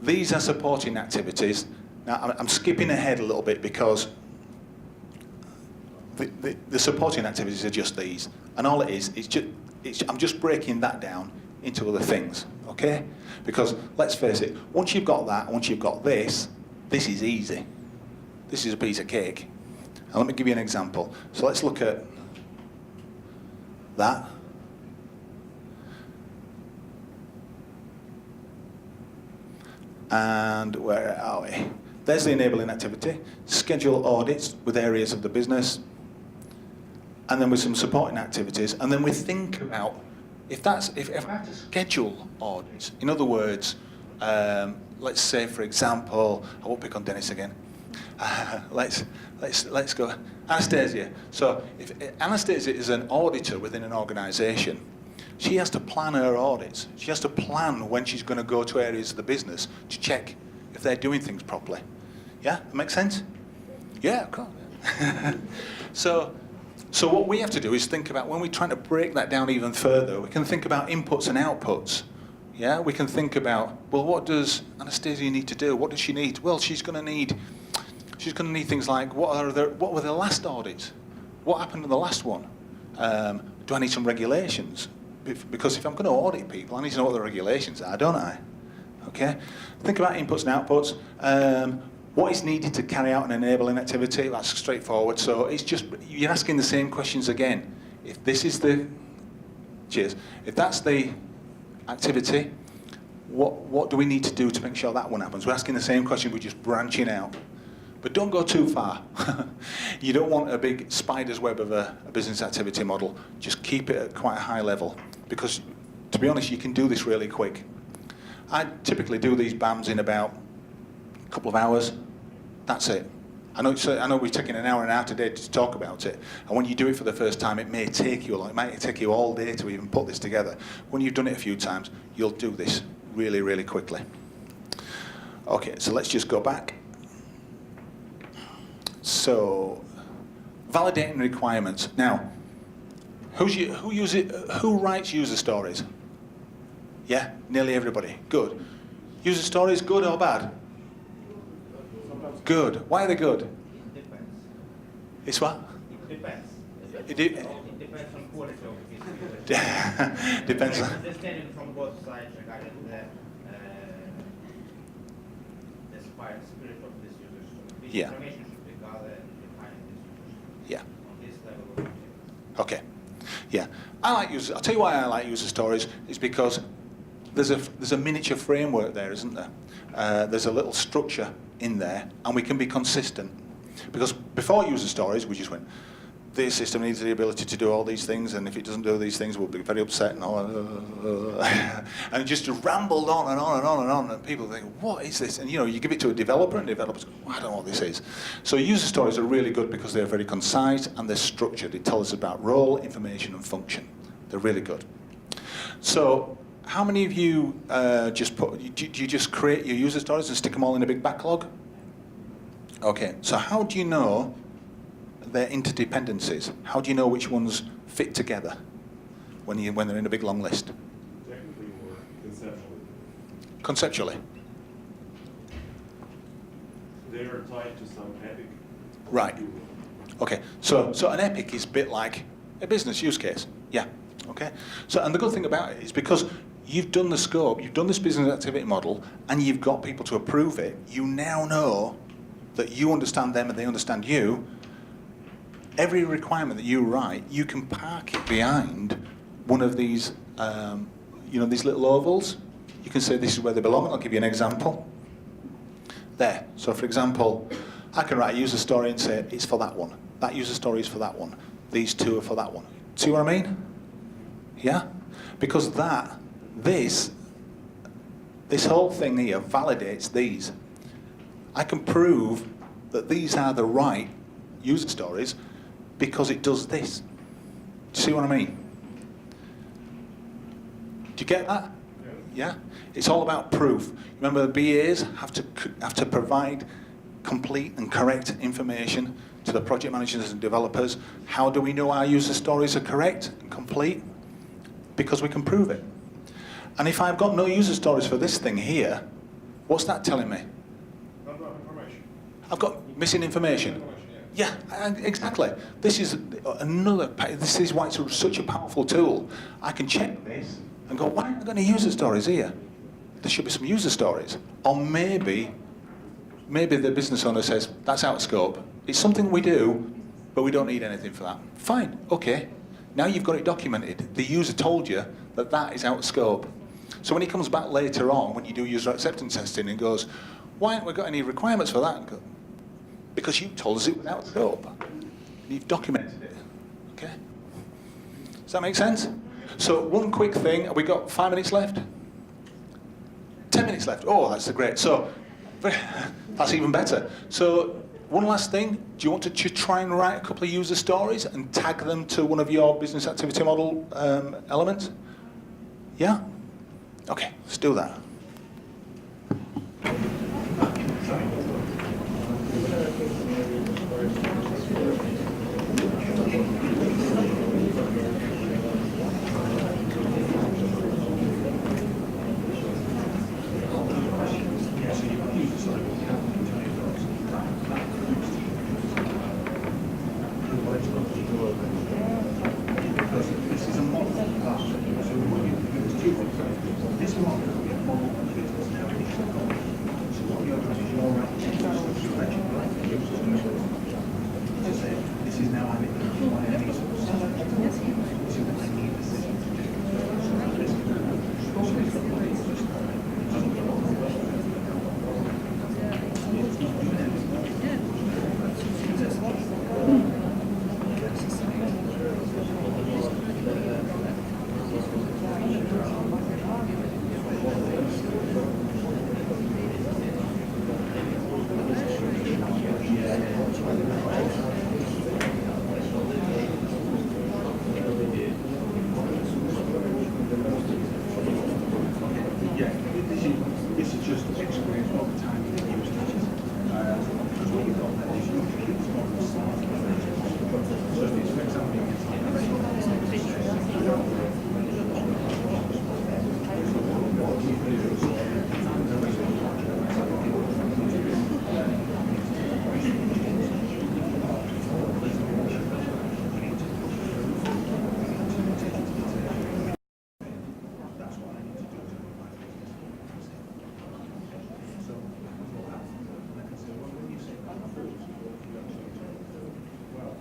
These are supporting activities. Now, I'm skipping ahead a little bit because the supporting activities are just these. And all it is, I'm just breaking that down into other things, okay? Because let's face it, once you've got that, once you've got this is easy. This is a piece of cake. And let me give you an example. So let's look at that. And where are we? There's the enabling activity. Schedule audits with areas of the business. And then with some supporting activities. And then we think about, if I have to schedule audits, in other words, let's say, for example, I won't pick on Dennis again. Let's go. Anastasia. So if Anastasia is an auditor within an organisation, she has to plan her audits. She has to plan when she's going to go to areas of the business to check if they're doing things properly. Yeah, that makes sense? Yeah, of course. So what we have to do is think about, when we're trying to break that down even further, we can think about inputs and outputs. Yeah, we can think about, well, what does Anastasia need to do? What does she need? Well, she's going to need things like, what were the last audits? What happened in the last one? Do I need some regulations? Because if I'm going to audit people, I need to know what the regulations are, don't I? Okay? Think about inputs and outputs. What is needed to carry out an enabling activity? That's straightforward. So it's just, you're asking the same questions again. If this is the, if that's the activity, what do we need to do to make sure that one happens? We're asking the same question, we're just branching out. But don't go too far. You don't want a big spider's web of a business activity model. Just keep it at quite a high level. Because, to be honest, you can do this really quick. I typically do these BAMs in about a couple of hours. That's it. I know we're taking an hour and a half today to talk about it. And when you do it for the first time, it may take you all day to even put this together. When you've done it a few times, you'll do this really, really quickly. Okay, so let's just go back. So, validating requirements. Now, who writes user stories? Yeah, nearly everybody. Good. User stories, good or bad? Good. Why are they good? It depends. It's what? It depends. It depends on quality of it. Depends on. Understanding from both sides regarding the spirit of this user story. This Yeah. information should be gathered and defined in this user story. Yeah. On this level of Okay. Yeah. I'll tell you why I like user stories, is because there's a miniature framework there, isn't there? There's a little structure in there, and we can be consistent. Because before user stories, we just went, this system needs the ability to do all these things, and if it doesn't do these things, we'll be very upset and all. And it just rambled on and on and on and on, and people think, what is this? And you give it to a developer, and developers go, well, I don't know what this is. So user stories are really good because they're very concise and they're structured. They tell us about role, information, and function. They're really good. So how many of you do you just create your user stories and stick them all in a big backlog? Okay, so how do you know their interdependencies? How do you know which ones fit together when they're in a big long list? Technically or conceptually? Conceptually. They are tied to some epic. Right. Okay, so an epic is a bit like a business use case. Yeah, okay. So, and the good thing about it is because you've done the scope, you've done this business activity model, and you've got people to approve it, you now know that you understand them and they understand you. Every requirement that you write, you can park it behind one of these, these little ovals. You can say this is where they belong. I'll give you an example. There. So for example, I can write a user story and say it's for that one. That user story is for that one. These two are for that one. See what I mean? Yeah? Because this whole thing here validates these. I can prove that these are the right user stories because it does this. Do you see what I mean? Do you get that? Yeah? It's all about proof. Remember, the BAs have to provide complete and correct information to the project managers and developers. How do we know our user stories are correct and complete? Because we can prove it. And if I've got no user stories for this thing here, what's that telling me? Not enough information. I've got missing information. Yeah, exactly. This is this is why it's such a powerful tool. I can check this and go, why aren't there any user stories here? There should be some user stories. Or maybe the business owner says, that's out of scope. It's something we do, but we don't need anything for that. Fine, okay. Now you've got it documented. The user told you that that is out of scope. So when he comes back later on, when you do user acceptance testing, and goes, why haven't we got any requirements for that? Because you told us it was out of scope. And you've documented it. Okay? Does that make sense? So one quick thing. Have we got 5 minutes left? 10 minutes left. Oh, that's great. So that's even better. So one last thing. Do you want to try and write a couple of user stories and tag them to one of your business activity model elements? Yeah? Okay, let's do that. Well,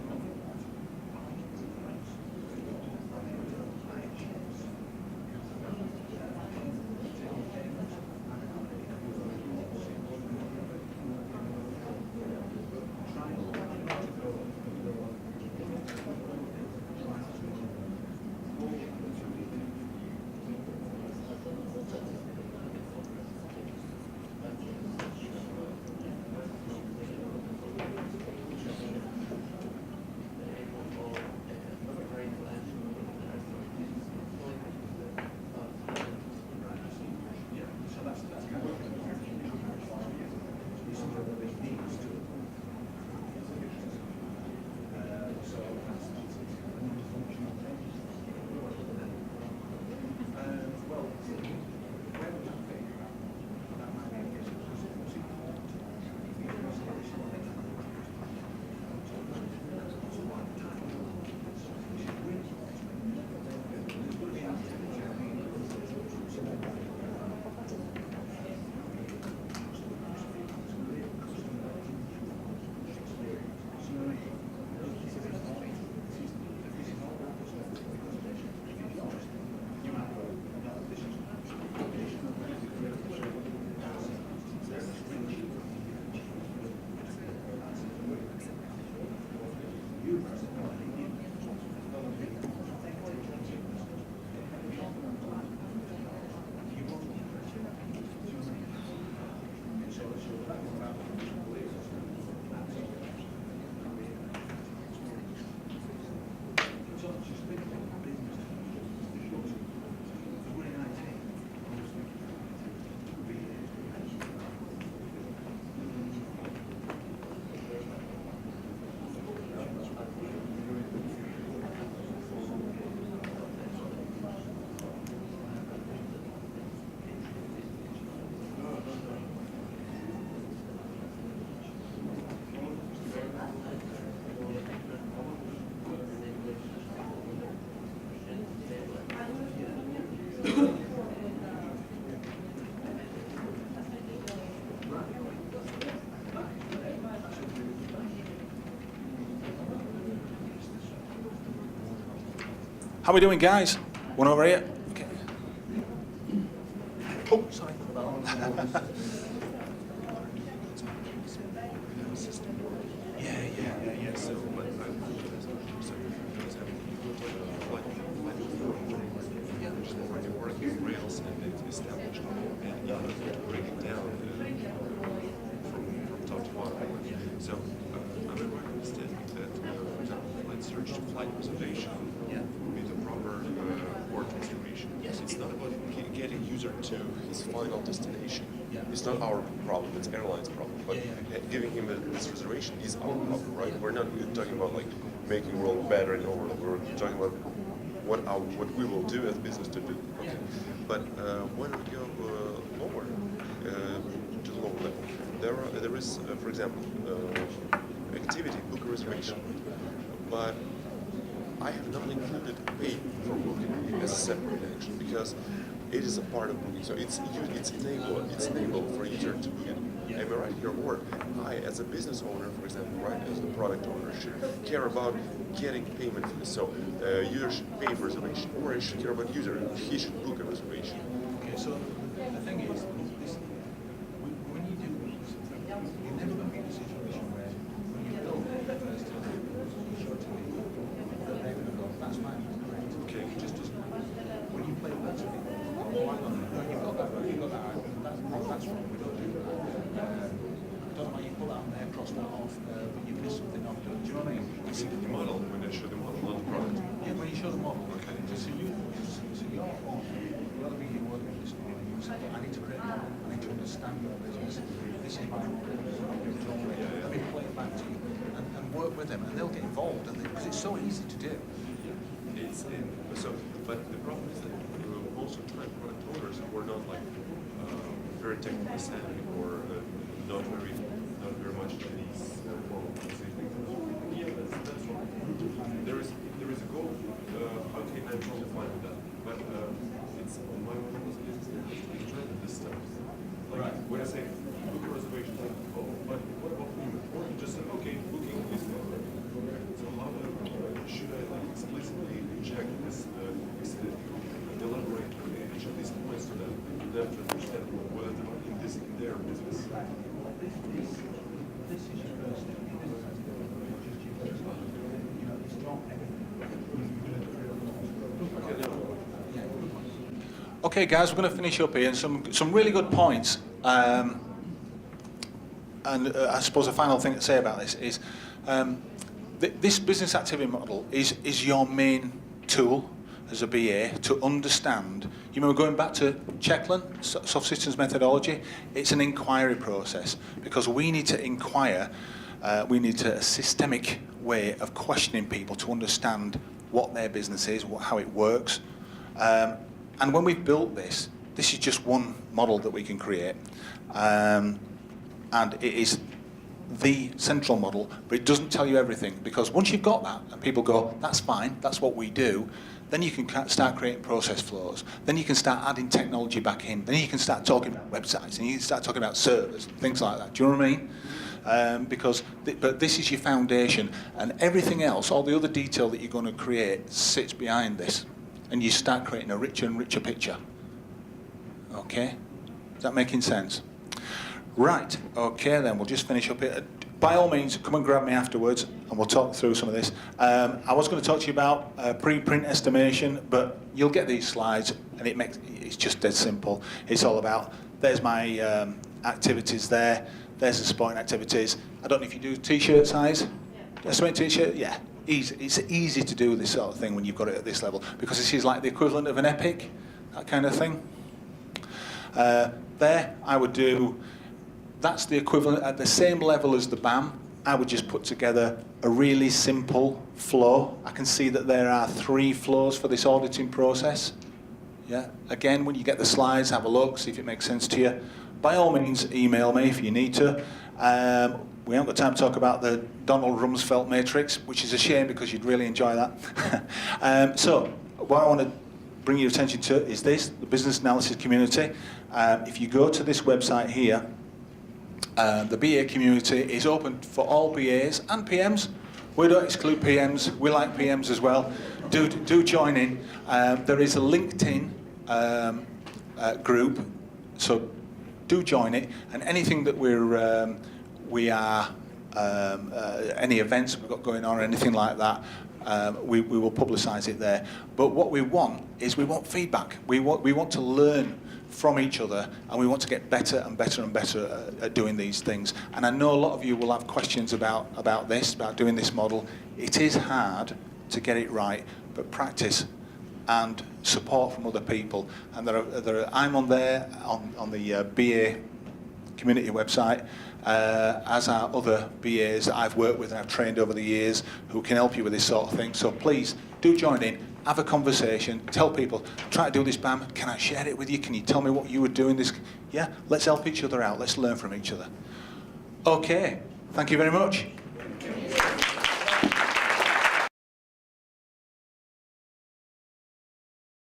How we doing, guys? One over here. Okay. Oh, sorry. Yeah. So, but so already working on Rails and it's established, and you have to break it down from top to bottom. So, am I right understanding that, for example, flight search to flight reservation would be the proper port transformation? Yes. It's not about getting user to his final destination. Yeah. It's not our problem, it's airline's problem. But giving him this reservation is our problem, right? We're not talking about like making the world better and over. We're talking about what we will do as business to do. Okay. But when we go lower, to the lower level, there is, for example, activity, book a reservation. But I have not included pay for booking as a separate action because it is a part of booking. So it's enabled for a user to book it. Am I right here? Or I, as a business owner, for example, right, as the product owner, should care about getting payment for this. So user should pay for reservation, or I should care about user. He should book a reservation. Okay, so the thing is, when you do this, you're never going to be in a situation where when you build it first time, you show it to people, that they're going to go, that's fine, that's great. Okay. It just doesn't happen. When you play with it, oh, hang on, no, you've got that, that's wrong, we don't do that. I don't know why you pull that on there, cross that off, but you miss something off, do you know what I mean? You see the model when I show the model, not the product. Yeah, when you show the model, okay. So you're the beginning working with this morning, you say, I need to create a model, I need to understand your business, this is my model, let me play it back to you, and work with them, and they'll get involved, because it's so easy to do. But the problem is that most of the time product owners who are not like very technically savvy or not very much Chinese. Yeah, that's wrong. There is a goal. Okay, I'm totally fine with that. But it's on my own business. It's trying to this stuff. Like when I say book a reservation, oh, but what about payment? Or you just say, okay, booking is good. So how should I like explicitly check this? Elaborate each of these points to them to understand whether they're in their business. This is your first step. Okay, guys, we're going to finish up here, and some really good points. And I suppose the final thing to say about this is this business activity model is your main tool as a BA to understand. You remember going back to Checklin, soft systems methodology? It's an inquiry process because we need to inquire. We need a systemic way of questioning people to understand what their business is, how it works. And when we've built this is just one model that we can create. And it is the central model, but it doesn't tell you everything, because once you've got that and people go, that's fine, that's what we do, then you can start creating process flows. Then you can start adding technology back in. Then you can start talking about websites, and you can start talking about servers, things like that. Do you know what I mean? But this is your foundation, and everything else, all the other detail that you're going to create, sits behind this, and you start creating a richer and richer picture. Okay? Is that making sense? Right. Okay, then we'll just finish up here. By all means, come and grab me afterwards, and we'll talk through some of this. I was going to talk to you about preprint estimation, but you'll get these slides, and it's just dead simple. It's all about, there's my activities there, there's the supporting activities. I don't know if you do t-shirt size. Estimate t-shirt, yeah. Easy. It's easy to do this sort of thing when you've got it at this level, because this is like the equivalent of an epic, that kind of thing. There, I would do. That's the equivalent at the same level as the BAM. I would just put together a really simple flow. I can see that there are 3 flows for this auditing process. Yeah. Again, when you get the slides, have a look, see if it makes sense to you. By all means, email me if you need to. We haven't got time to talk about the Donald Rumsfeld matrix, which is a shame because you'd really enjoy that. So what I want to bring your attention to is this, the business analysis community. If you go to this website here, the BA community is open for all BAs and PMs. We don't exclude PMs. We like PMs as well. do join in. There is a LinkedIn group, so do join it. And anything that any events we've got going on or anything like that, we will publicise it there. But what we want is feedback. We want to learn from each other, and we want to get better and better and better at doing these things. And I know a lot of you will have questions about this, about doing this model. It is hard to get it right, but practice and support from other people. And I'm on there on the BA community website, as are other BAs that I've worked with and I've trained over the years who can help you with this sort of thing. So please do join in, have a conversation, tell people, try to do this, BAM, can I share it with you? Can you tell me what you were doing this? Yeah, let's help each other out, let's learn from each other. Okay, thank you very much.